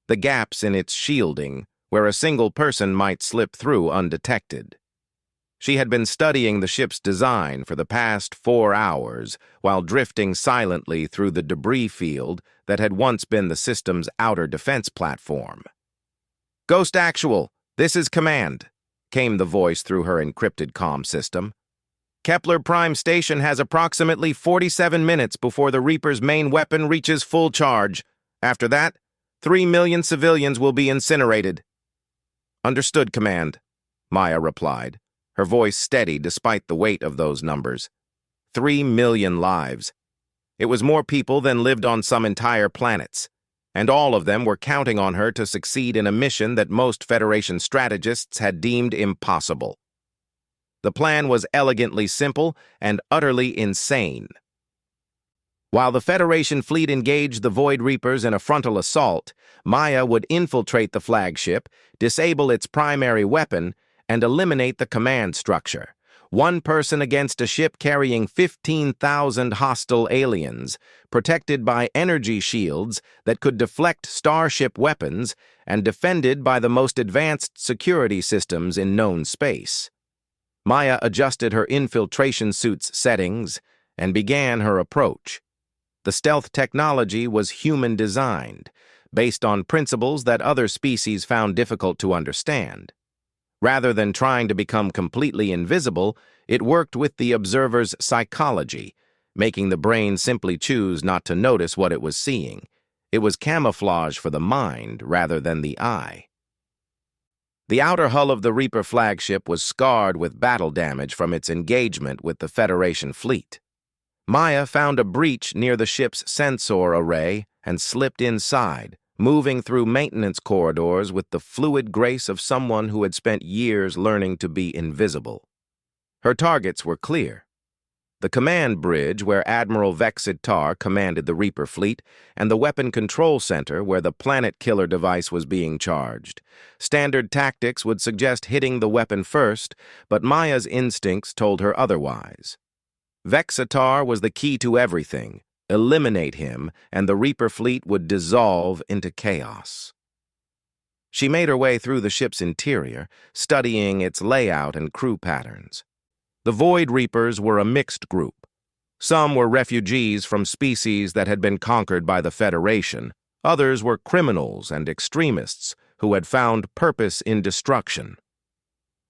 Speaker 1: the gaps in its shielding where a single person might slip through undetected. She had been studying the ship's design for the past 4 hours while drifting silently through the debris field that had once been the system's outer defense platform. "Ghost Actual, this is Command," came the voice through her encrypted comm system. "Kepler Prime Station has approximately 47 minutes before the Reaper's main weapon reaches full charge. After that, 3 million civilians will be incinerated." "Understood, Command," Maya replied, her voice steady despite the weight of those numbers. 3 million lives. It was more people than lived on some entire planets, and all of them were counting on her to succeed in a mission that most Federation strategists had deemed impossible. The plan was elegantly simple and utterly insane. While the Federation fleet engaged the Void Reapers in a frontal assault, Maya would infiltrate the flagship, disable its primary weapon, and eliminate the command structure. One person against a ship carrying 15,000 hostile aliens, protected by energy shields that could deflect starship weapons, and defended by the most advanced security systems in known space. Maya adjusted her infiltration suit's settings and began her approach. The stealth technology was human-designed, based on principles that other species found difficult to understand. Rather than trying to become completely invisible, it worked with the observer's psychology, making the brain simply choose not to notice what it was seeing. It was camouflage for the mind rather than the eye. The outer hull of the Reaper flagship was scarred with battle damage from its engagement with the Federation fleet. Maya found a breach near the ship's sensor array and slipped inside, moving through maintenance corridors with the fluid grace of someone who had spent years learning to be invisible. Her targets were clear: the command bridge where Admiral Vexitar commanded the Reaper fleet, and the weapon control center where the planet killer device was being charged. Standard tactics would suggest hitting the weapon first, but Maya's instincts told her otherwise. Vexitar was the key to everything. Eliminate him, and the Reaper fleet would dissolve into chaos. She made her way through the ship's interior, studying its layout and crew patterns. The Void Reapers were a mixed group. Some were refugees from species that had been conquered by the Federation. Others were criminals and extremists who had found purpose in destruction.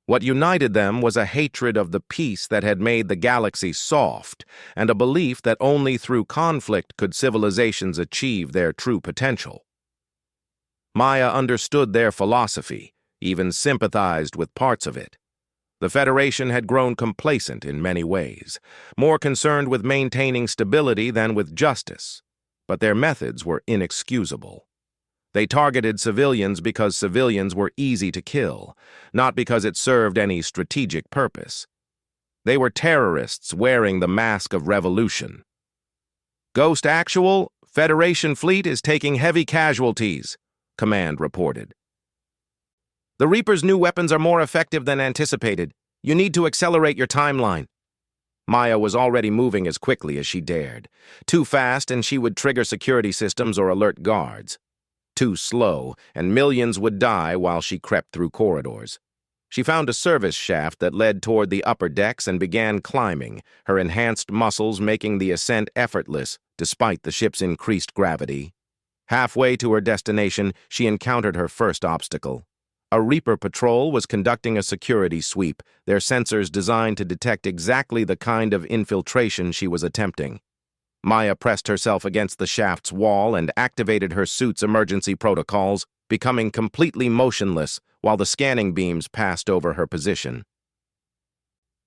Speaker 1: What united them was a hatred of the peace that had made the galaxy soft, and a belief that only through conflict could civilizations achieve their true potential. Maya understood their philosophy, even sympathized with parts of it. The Federation had grown complacent in many ways, more concerned with maintaining stability than with justice, but their methods were inexcusable. They targeted civilians because civilians were easy to kill, not because it served any strategic purpose. They were terrorists wearing the mask of revolution. "Ghost Actual, Federation fleet is taking heavy casualties," Command reported. "The Reaper's new weapons are more effective than anticipated. You need to accelerate your timeline." Maya was already moving as quickly as she dared. Too fast, and she would trigger security systems or alert guards. Too slow, and millions would die while she crept through corridors. She found a service shaft that led toward the upper decks and began climbing, her enhanced muscles making the ascent effortless despite the ship's increased gravity. Halfway to her destination, she encountered her first obstacle. A Reaper patrol was conducting a security sweep, their sensors designed to detect exactly the kind of infiltration she was attempting. Maya pressed herself against the shaft's wall and activated her suit's emergency protocols, becoming completely motionless while the scanning beams passed over her position.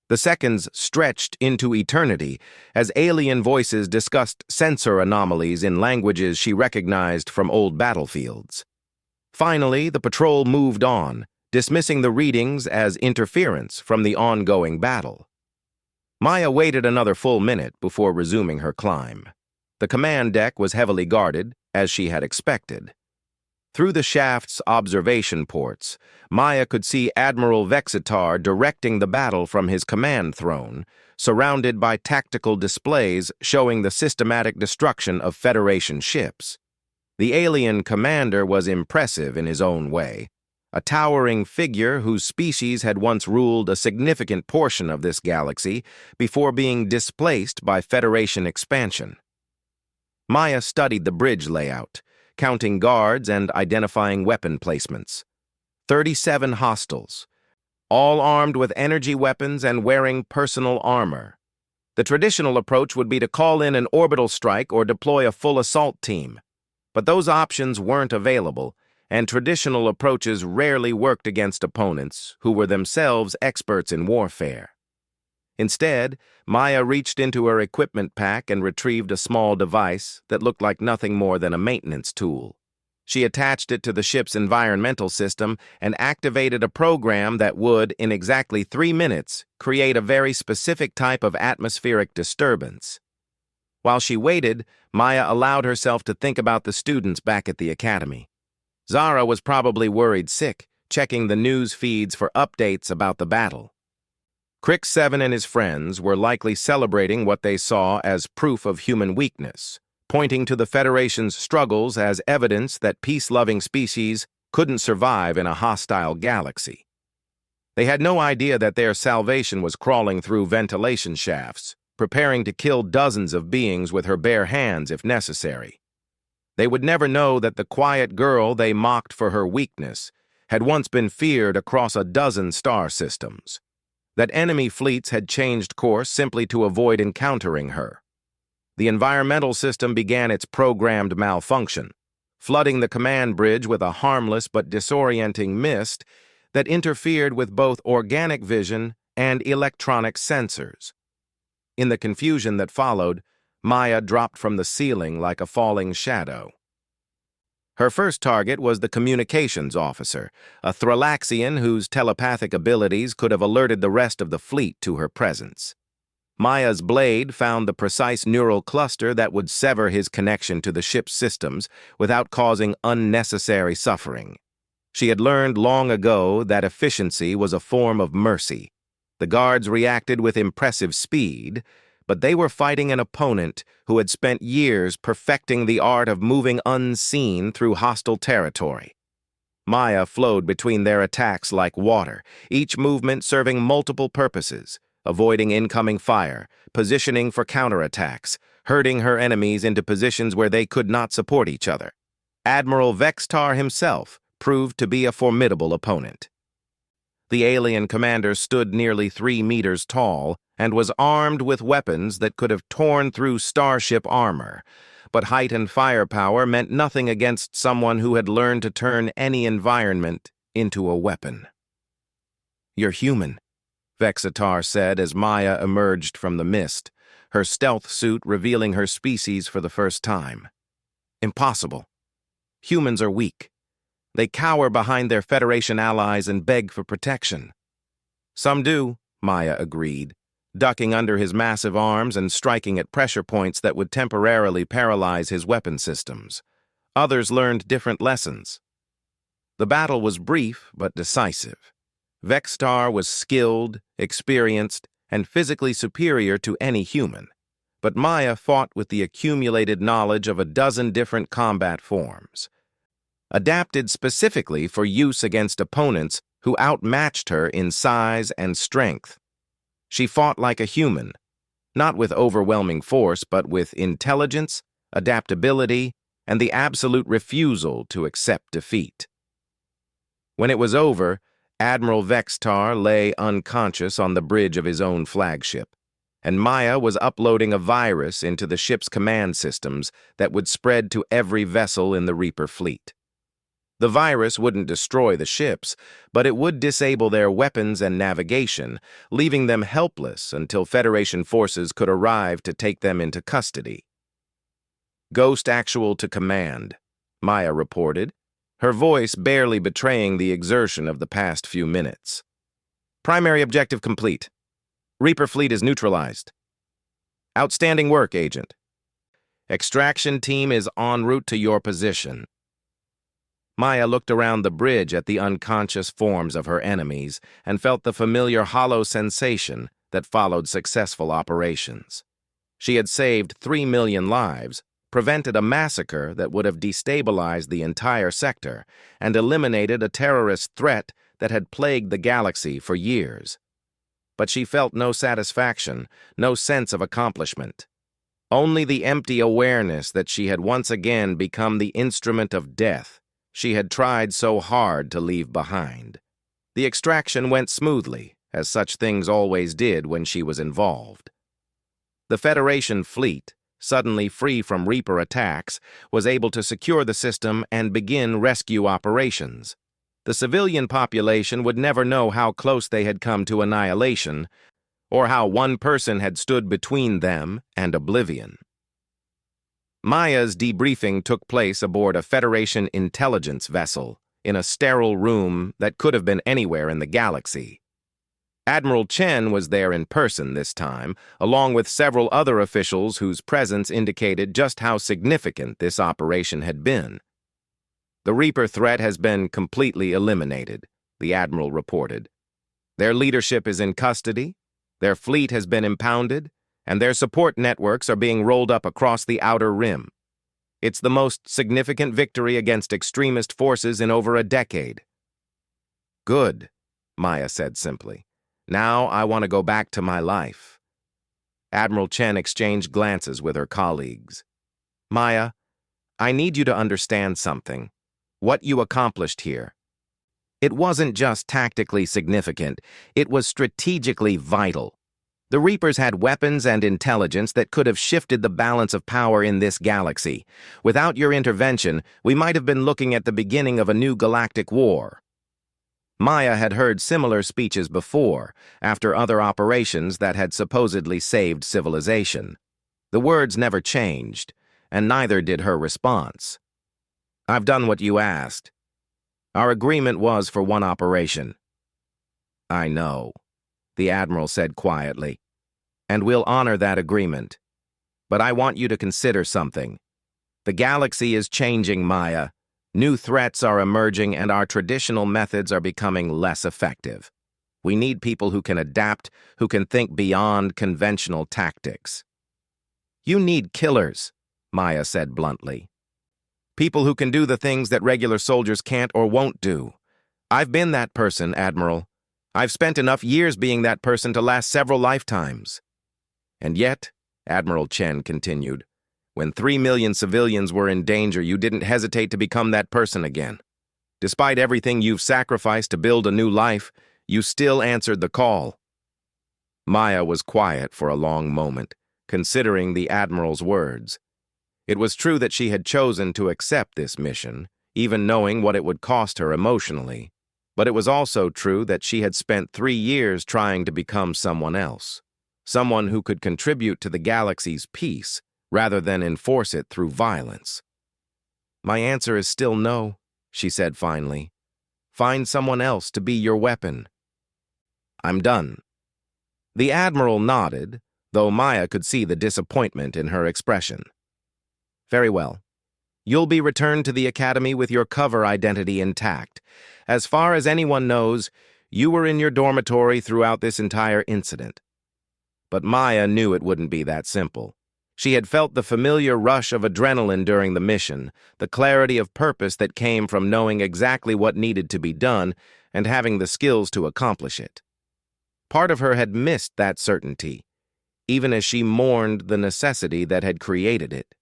Speaker 1: The seconds stretched into eternity as alien voices discussed sensor anomalies in languages she recognized from old battlefields. Finally, the patrol moved on, dismissing the readings as interference from the ongoing battle. Maya waited another full minute before resuming her climb. The command deck was heavily guarded, as she had expected. Through the shaft's observation ports, Maya could see Admiral Vexitar directing the battle from his command throne, surrounded by tactical displays showing the systematic destruction of Federation ships. The alien commander was impressive in his own way, a towering figure whose species had once ruled a significant portion of this galaxy before being displaced by Federation expansion. Maya studied the bridge layout, counting guards and identifying weapon placements. 37 hostiles, all armed with energy weapons and wearing personal armor. The traditional approach would be to call in an orbital strike or deploy a full assault team. But those options weren't available, and traditional approaches rarely worked against opponents who were themselves experts in warfare. Instead, Maya reached into her equipment pack and retrieved a small device that looked like nothing more than a maintenance tool. She attached it to the ship's environmental system and activated a program that would, in exactly 3 minutes, create a very specific type of atmospheric disturbance. While she waited, Maya allowed herself to think about the students back at the academy. Zara was probably worried sick, checking the news feeds for updates about the battle. Crick 7 and his friends were likely celebrating what they saw as proof of human weakness, pointing to the Federation's struggles as evidence that peace-loving species couldn't survive in a hostile galaxy. They had no idea that their salvation was crawling through ventilation shafts, preparing to kill dozens of beings with her bare hands if necessary. They would never know that the quiet girl they mocked for her weakness had once been feared across a dozen star systems, that enemy fleets had changed course simply to avoid encountering her. The environmental system began its programmed malfunction, flooding the command bridge with a harmless but disorienting mist that interfered with both organic vision and electronic sensors. In the confusion that followed, Maya dropped from the ceiling like a falling shadow. Her first target was the communications officer, a Thrallaxian whose telepathic abilities could have alerted the rest of the fleet to her presence. Maya's blade found the precise neural cluster that would sever his connection to the ship's systems without causing unnecessary suffering. She had learned long ago that efficiency was a form of mercy. The guards reacted with impressive speed, but they were fighting an opponent who had spent years perfecting the art of moving unseen through hostile territory. Maya flowed between their attacks like water, each movement serving multiple purposes: avoiding incoming fire, positioning for counterattacks, herding her enemies into positions where they could not support each other. Admiral Vextar himself proved to be a formidable opponent. The alien commander stood nearly 3 meters tall and was armed with weapons that could have torn through starship armor, but height and firepower meant nothing against someone who had learned to turn any environment into a weapon. "You're human," Vexatar said as Maya emerged from the mist, her stealth suit revealing her species for the first time. "Impossible. Humans are weak. They cower behind their Federation allies and beg for protection." "Some do," Maya agreed, ducking under his massive arms and striking at pressure points that would temporarily paralyze his weapon systems. Others learned different lessons. The battle was brief but decisive. Vextar was skilled, experienced, and physically superior to any human, but Maya fought with the accumulated knowledge of a dozen different combat forms, adapted specifically for use against opponents who outmatched her in size and strength. She fought like a human, not with overwhelming force, but with intelligence, adaptability, and the absolute refusal to accept defeat. When it was over, Admiral Vextar lay unconscious on the bridge of his own flagship, and Maya was uploading a virus into the ship's command systems that would spread to every vessel in the Reaper fleet. The virus wouldn't destroy the ships, but it would disable their weapons and navigation, leaving them helpless until Federation forces could arrive to take them into custody. "Ghost actual to command," Maya reported, her voice barely betraying the exertion of the past few minutes. "Primary objective complete. Reaper fleet is neutralized. Outstanding work, Agent. Extraction team is en route to your position." Maya looked around the bridge at the unconscious forms of her enemies and felt the familiar hollow sensation that followed successful operations. She had saved 3 million lives, prevented a massacre that would have destabilized the entire sector, and eliminated a terrorist threat that had plagued the galaxy for years. But she felt no satisfaction, no sense of accomplishment. Only the empty awareness that she had once again become the instrument of death she had tried so hard to leave behind. The extraction went smoothly, as such things always did when she was involved. The Federation fleet, suddenly free from Reaper attacks, was able to secure the system and begin rescue operations. The civilian population would never know how close they had come to annihilation, or how one person had stood between them and oblivion. Maya's debriefing took place aboard a Federation intelligence vessel in a sterile room that could have been anywhere in the galaxy. Admiral Chen was there in person this time, along with several other officials whose presence indicated just how significant this operation had been. "The Reaper threat has been completely eliminated," the Admiral reported. "Their leadership is in custody, their fleet has been impounded, and their support networks are being rolled up across the Outer Rim. It's the most significant victory against extremist forces in over a decade." "Good," Maya said simply. "Now I want to go back to my life." Admiral Chen exchanged glances with her colleagues. "Maya, I need you to understand something. What you accomplished here. It wasn't just tactically significant, it was strategically vital. The Reapers had weapons and intelligence that could have shifted the balance of power in this galaxy. Without your intervention, we might have been looking at the beginning of a new galactic war." Maya had heard similar speeches before, after other operations that had supposedly saved civilization. The words never changed, and neither did her response. "I've done what you asked. Our agreement was for one operation." "I know," the Admiral said quietly, "and we'll honor that agreement. But I want you to consider something. The galaxy is changing, Maya. New threats are emerging and our traditional methods are becoming less effective. We need people who can adapt, who can think beyond conventional tactics." "You need killers," Maya said bluntly. "People who can do the things that regular soldiers can't or won't do. I've been that person, Admiral. I've spent enough years being that person to last several lifetimes." "And yet," Admiral Chen continued, "when 3 million civilians were in danger, you didn't hesitate to become that person again. Despite everything you've sacrificed to build a new life, you still answered the call." Maya was quiet for a long moment, considering the Admiral's words. It was true that she had chosen to accept this mission, even knowing what it would cost her emotionally, but it was also true that she had spent 3 years trying to become someone else, someone who could contribute to the galaxy's peace, rather than enforce it through violence. "My answer is still no," she said finally. "Find someone else to be your weapon." "I'm done." The Admiral nodded, though Maya could see the disappointment in her expression. "Very well. You'll be returned to the Academy with your cover identity intact. As far as anyone knows, you were in your dormitory throughout this entire incident." But Maya knew it wouldn't be that simple. She had felt the familiar rush of adrenaline during the mission, the clarity of purpose that came from knowing exactly what needed to be done and having the skills to accomplish it. Part of her had missed that certainty, even as she mourned the necessity that had created it.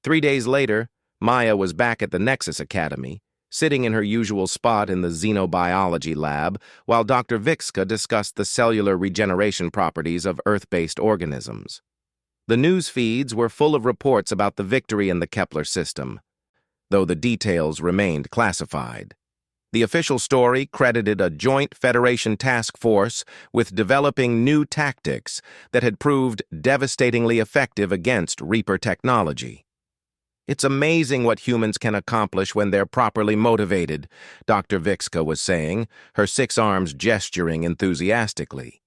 Speaker 1: 3 days later, Maya was back at the Nexus Academy, sitting in her usual spot in the xenobiology lab while Dr. Vixka discussed the cellular regeneration properties of Earth-based organisms. The news feeds were full of reports about the victory in the Kepler system, though the details remained classified. The official story credited a joint Federation task force with developing new tactics that had proved devastatingly effective against Reaper technology. "It's amazing what humans can accomplish when they're properly motivated," Dr. Vixka was saying, her 6 arms gesturing enthusiastically.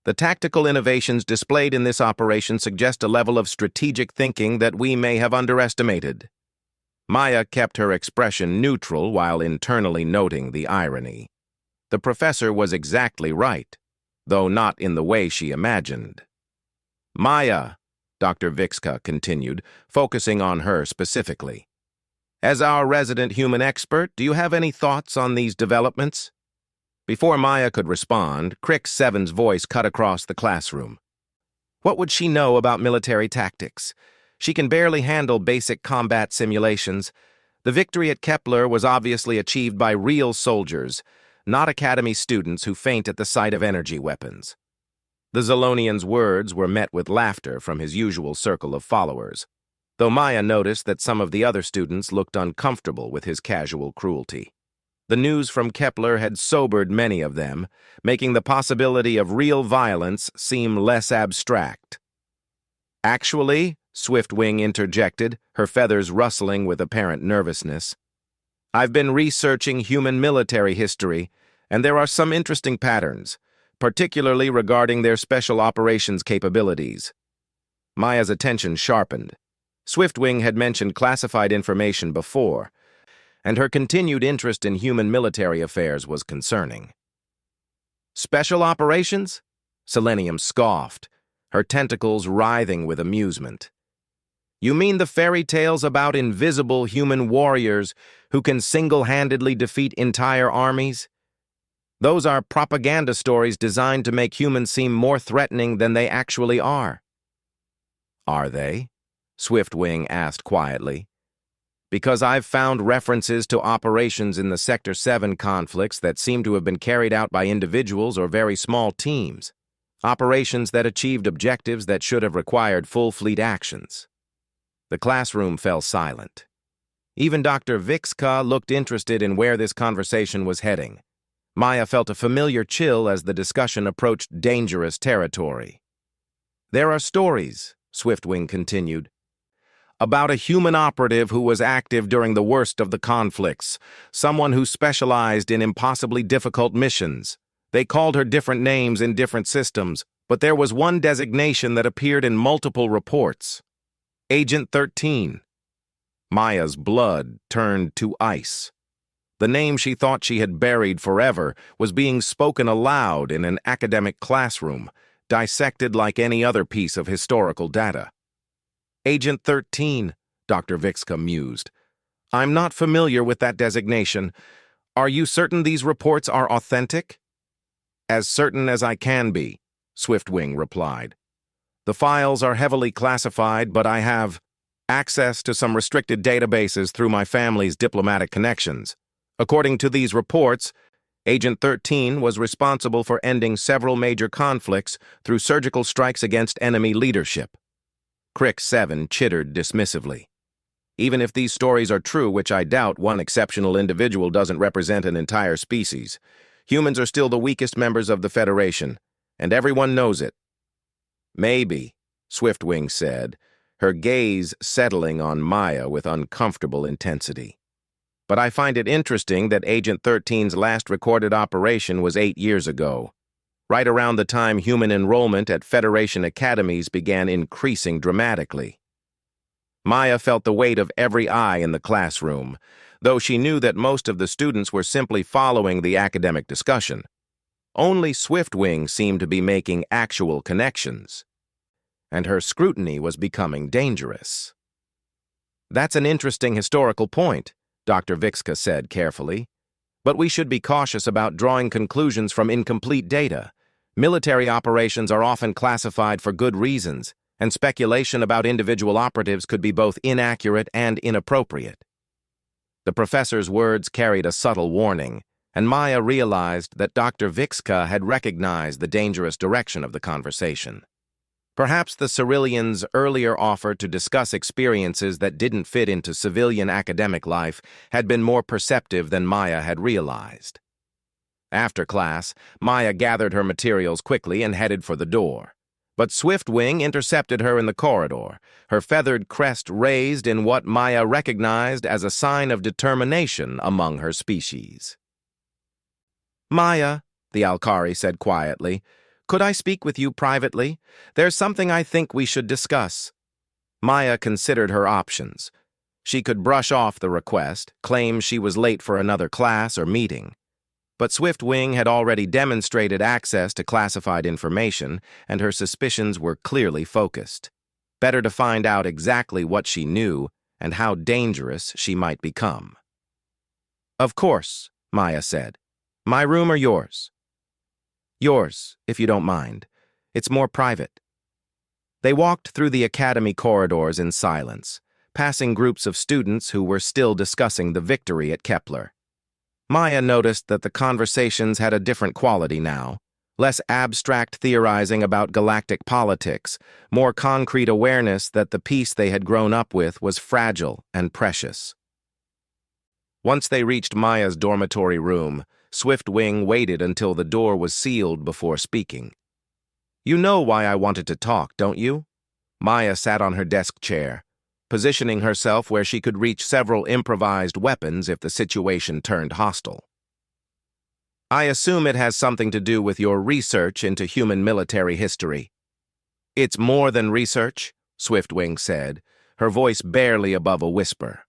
Speaker 1: "The tactical innovations displayed in this operation suggest a level of strategic thinking that we may have underestimated." Maya kept her expression neutral while internally noting the irony. The professor was exactly right, though not in the way she imagined. "Maya," Dr. Vixka continued, focusing on her specifically. "As our resident human expert, do you have any thoughts on these developments?" Before Maya could respond, Crick Seven's voice cut across the classroom. "What would she know about military tactics? She can barely handle basic combat simulations. The victory at Kepler was obviously achieved by real soldiers, not Academy students who faint at the sight of energy weapons." The Zolonian's words were met with laughter from his usual circle of followers, though Maya noticed that some of the other students looked uncomfortable with his casual cruelty. The news from Kepler had sobered many of them, making the possibility of real violence seem less abstract. "Actually," Swiftwing interjected, her feathers rustling with apparent nervousness, "I've been researching human military history, and there are some interesting patterns, particularly regarding their special operations capabilities." Maya's attention sharpened. Swiftwing had mentioned classified information before, and her continued interest in human military affairs was concerning. "Special operations?" Selenium scoffed, her tentacles writhing with amusement. "You mean the fairy tales about invisible human warriors who can single-handedly defeat entire armies? Those are propaganda stories designed to make humans seem more threatening than they actually are." "Are they?" Swiftwing asked quietly. "Because I've found references to operations in the Sector 7 conflicts that seem to have been carried out by individuals or very small teams. Operations that achieved objectives that should have required full fleet actions." The classroom fell silent. Even Dr. Vixka looked interested in where this conversation was heading. Maya felt a familiar chill as the discussion approached dangerous territory. "There are stories," Swiftwing continued, "about a human operative who was active during the worst of the conflicts, someone who specialized in impossibly difficult missions. They called her different names in different systems, but there was one designation that appeared in multiple reports. Agent 13. Maya's blood turned to ice. The name she thought she had buried forever was being spoken aloud in an academic classroom, dissected like any other piece of historical data. "Agent 13, Dr. Vixka mused. "I'm not familiar with that designation. Are you certain these reports are authentic?" "As certain as I can be," Swiftwing replied. "The files are heavily classified, but I have access to some restricted databases through my family's diplomatic connections. According to these reports, Agent 13 was responsible for ending several major conflicts through surgical strikes against enemy leadership." Crick 7 chittered dismissively. "Even if these stories are true, which I doubt, one exceptional individual doesn't represent an entire species. Humans are still the weakest members of the Federation, and everyone knows it." "Maybe," Swiftwing said, her gaze settling on Maya with uncomfortable intensity. "But I find it interesting that Agent 13's last recorded operation was 8 years ago, right around the time human enrollment at Federation academies began increasing dramatically." Maya felt the weight of every eye in the classroom, though she knew that most of the students were simply following the academic discussion. Only Swiftwing seemed to be making actual connections, and her scrutiny was becoming dangerous. "That's an interesting historical point," Dr. Vixka said carefully. "But we should be cautious about drawing conclusions from incomplete data. Military operations are often classified for good reasons, and speculation about individual operatives could be both inaccurate and inappropriate." The professor's words carried a subtle warning, and Maya realized that Dr. Vixka had recognized the dangerous direction of the conversation. Perhaps the Cyrillian's earlier offer to discuss experiences that didn't fit into civilian academic life had been more perceptive than Maya had realized. After class, Maya gathered her materials quickly and headed for the door. But Swiftwing intercepted her in the corridor, her feathered crest raised in what Maya recognized as a sign of determination among her species. "Maya," the Alkari said quietly, "could I speak with you privately? There's something I think we should discuss." Maya considered her options. She could brush off the request, claim she was late for another class or meeting. But Swiftwing had already demonstrated access to classified information, and her suspicions were clearly focused. Better to find out exactly what she knew and how dangerous she might become. "Of course," Maya said. "My room or yours?" "Yours, if you don't mind. It's more private." They walked through the academy corridors in silence, passing groups of students who were still discussing the victory at Kepler. Maya noticed that the conversations had a different quality now, less abstract theorizing about galactic politics, more concrete awareness that the peace they had grown up with was fragile and precious. Once they reached Maya's dormitory room, Swiftwing waited until the door was sealed before speaking. "You know why I wanted to talk, don't you?" Maya sat on her desk chair, positioning herself where she could reach several improvised weapons if the situation turned hostile. "I assume it has something to do with your research into human military history." "It's more than research," Swiftwing said, her voice barely above a whisper.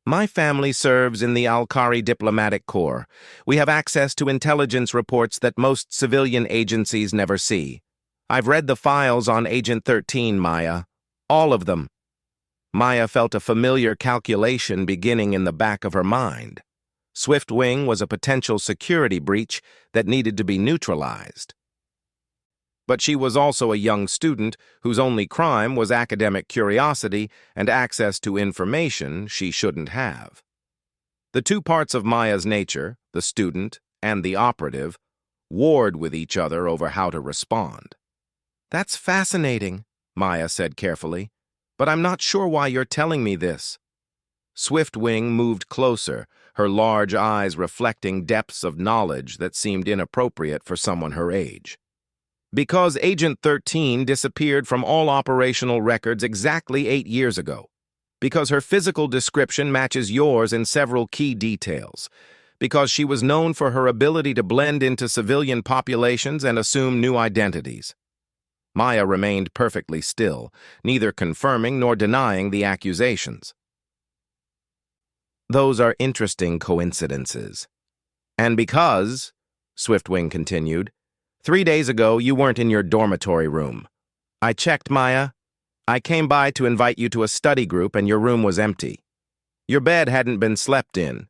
Speaker 1: "My family serves in the Alkari Diplomatic Corps. We have access to intelligence reports that most civilian agencies never see. I've read the files on Agent 13, Maya. All of them." Maya felt a familiar calculation beginning in the back of her mind. Swiftwing was a potential security breach that needed to be neutralized. But she was also a young student whose only crime was academic curiosity and access to information she shouldn't have. The two parts of Maya's nature, the student and the operative, warred with each other over how to respond. "That's fascinating," Maya said carefully, "but I'm not sure why you're telling me this." Swiftwing moved closer, her large eyes reflecting depths of knowledge that seemed inappropriate for someone her age. "Because Agent 13 disappeared from all operational records exactly 8 years ago. Because her physical description matches yours in several key details. Because she was known for her ability to blend into civilian populations and assume new identities." Maya remained perfectly still, neither confirming nor denying the accusations. "Those are interesting coincidences. And because," Swiftwing continued, "3 days ago you weren't in your dormitory room. I checked, Maya. I came by to invite you to a study group and your room was empty. Your bed hadn't been slept in.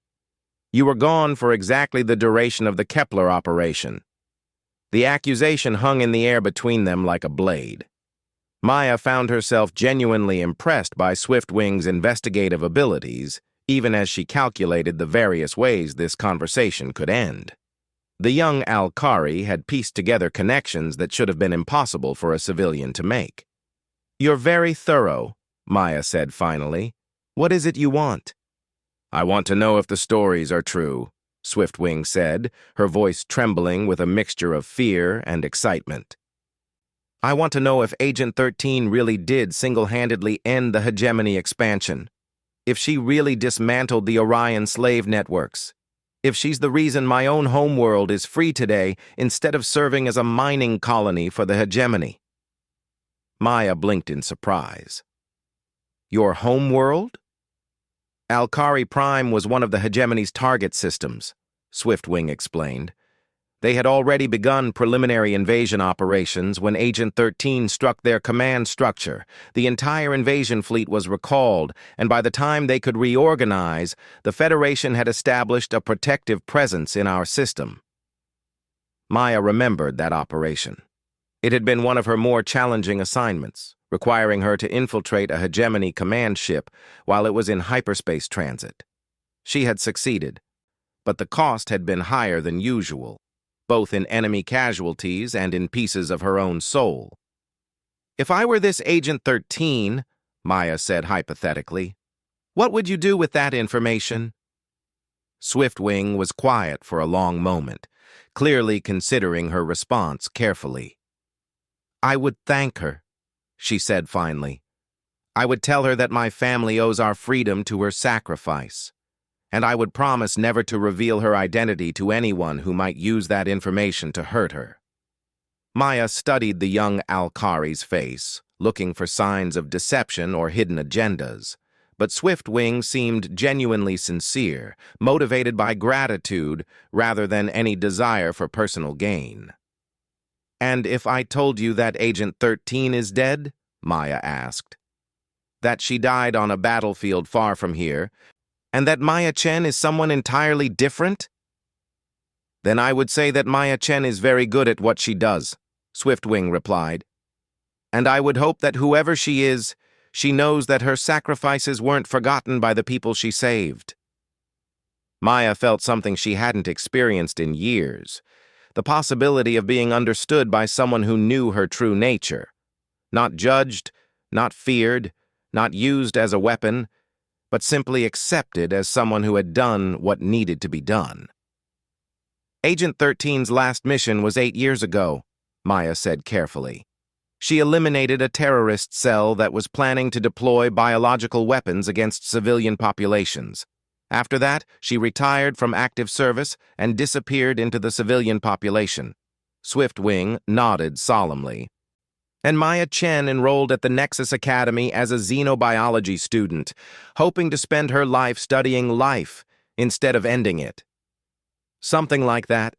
Speaker 1: You were gone for exactly the duration of the Kepler operation." The accusation hung in the air between them like a blade. Maya found herself genuinely impressed by Swiftwing's investigative abilities, even as she calculated the various ways this conversation could end. The young Alkari had pieced together connections that should have been impossible for a civilian to make. "You're very thorough," Maya said finally. "What is it you want?" "I want to know if the stories are true," Swiftwing said, her voice trembling with a mixture of fear and excitement. "I want to know if Agent 13 really did single-handedly end the hegemony expansion. If she really dismantled the Orion slave networks. If she's the reason my own homeworld is free today instead of serving as a mining colony for the hegemony." Maya blinked in surprise. "Your homeworld?" "Alkari Prime was one of the hegemony's target systems," Swiftwing explained. "They had already begun preliminary invasion operations when Agent 13 struck their command structure. The entire invasion fleet was recalled, and by the time they could reorganize, the Federation had established a protective presence in our system." Maya remembered that operation. It had been one of her more challenging assignments, requiring her to infiltrate a hegemony command ship while it was in hyperspace transit. She had succeeded, but the cost had been higher than usual, both in enemy casualties and in pieces of her own soul. "If I were this Agent 13, Maya said hypothetically, what would you do with that information?" Swiftwing was quiet for a long moment, clearly considering her response carefully. "I would thank her," she said finally. "I would tell her that my family owes our freedom to her sacrifice, and I would promise never to reveal her identity to anyone who might use that information to hurt her." Maya studied the young Alkari's face, looking for signs of deception or hidden agendas, but Swiftwing seemed genuinely sincere, motivated by gratitude rather than any desire for personal gain. "And if I told you that Agent 13 is dead?" Maya asked. "That she died on a battlefield far from here, and that Maya Chen is someone entirely different?" "Then I would say that Maya Chen is very good at what she does," Swiftwing replied. "And I would hope that whoever she is, she knows that her sacrifices weren't forgotten by the people she saved." Maya felt something she hadn't experienced in years, the possibility of being understood by someone who knew her true nature. Not judged, not feared, not used as a weapon, but simply accepted as someone who had done what needed to be done. Agent 13's last mission was 8 years ago, Maya said carefully. She eliminated a terrorist cell that was planning to deploy biological weapons against civilian populations. After that, she retired from active service and disappeared into the civilian population. Swiftwing nodded solemnly. And Maya Chen enrolled at the Nexus Academy as a xenobiology student, hoping to spend her life studying life instead of ending it. Something like that.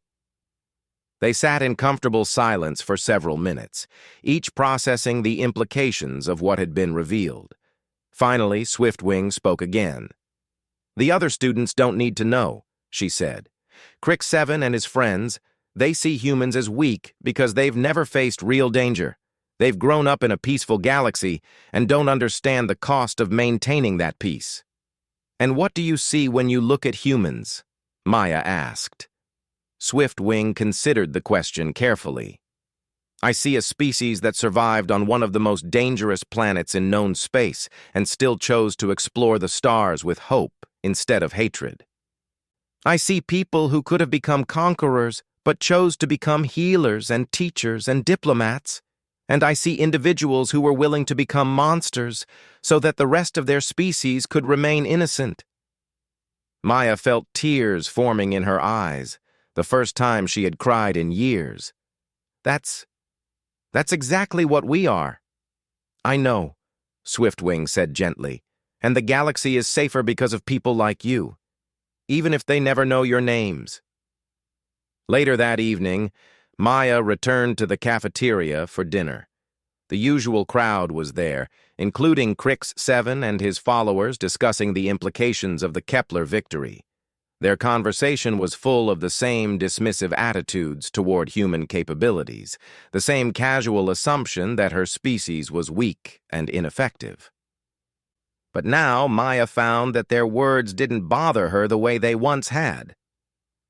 Speaker 1: They sat in comfortable silence for several minutes, each processing the implications of what had been revealed. Finally, Swiftwing spoke again. "The other students don't need to know," she said. "Crick 7 and his friends, they see humans as weak because they've never faced real danger. They've grown up in a peaceful galaxy and don't understand the cost of maintaining that peace." "And what do you see when you look at humans?" Maya asked. Swiftwing considered the question carefully. "I see a species that survived on one of the most dangerous planets in known space and still chose to explore the stars with hope instead of hatred. I see people who could have become conquerors but chose to become healers and teachers and diplomats. And I see individuals who were willing to become monsters so that the rest of their species could remain innocent." Maya felt tears forming in her eyes, the first time she had cried in years. That's exactly what we are." "I know," Swiftwing said gently, "and the galaxy is safer because of people like you, even if they never know your names." Later that evening, Maya returned to the cafeteria for dinner. The usual crowd was there, including Crix 7 and his followers discussing the implications of the Kepler victory. Their conversation was full of the same dismissive attitudes toward human capabilities, the same casual assumption that her species was weak and ineffective. But now Maya found that their words didn't bother her the way they once had.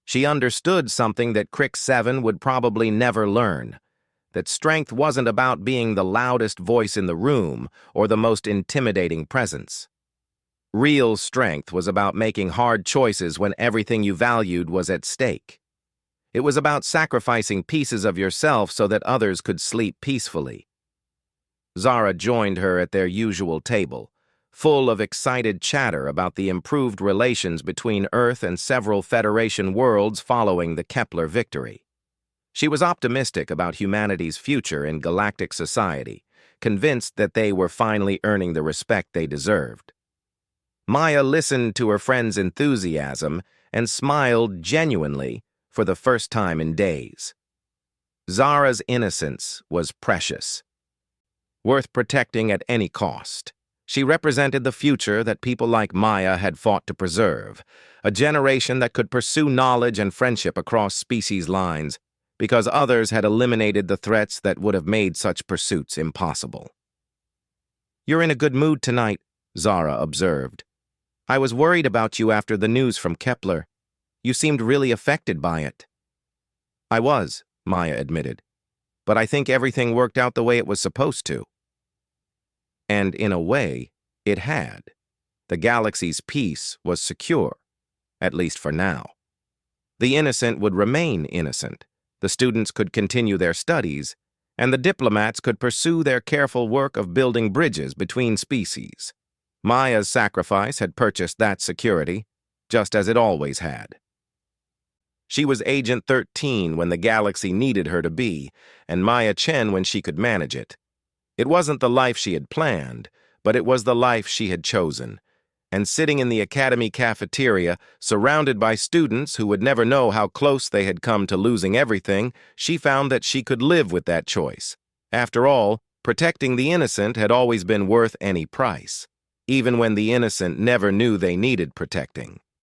Speaker 1: She understood something that Crix 7 would probably never learn, that strength wasn't about being the loudest voice in the room or the most intimidating presence. Real strength was about making hard choices when everything you valued was at stake. It was about sacrificing pieces of yourself so that others could sleep peacefully. Zara joined her at their usual table, full of excited chatter about the improved relations between Earth and several Federation worlds following the Kepler victory. She was optimistic about humanity's future in galactic society, convinced that they were finally earning the respect they deserved. Maya listened to her friend's enthusiasm and smiled genuinely for the first time in days. Zara's innocence was precious, worth protecting at any cost. She represented the future that people like Maya had fought to preserve, a generation that could pursue knowledge and friendship across species lines, because others had eliminated the threats that would have made such pursuits impossible. "You're in a good mood tonight," Zara observed. "I was worried about you after the news from Kepler. You seemed really affected by it." "I was," Maya admitted, "but I think everything worked out the way it was supposed to." And in a way, it had. The galaxy's peace was secure, at least for now. The innocent would remain innocent. The students could continue their studies, and the diplomats could pursue their careful work of building bridges between species. Maya's sacrifice had purchased that security, just as it always had. She was Agent 13 when the galaxy needed her to be, and Maya Chen when she could manage it. It wasn't the life she had planned, but it was the life she had chosen. And sitting in the academy cafeteria, surrounded by students who would never know how close they had come to losing everything, she found that she could live with that choice. After all, protecting the innocent had always been worth any price, even when the innocent never knew they needed protecting.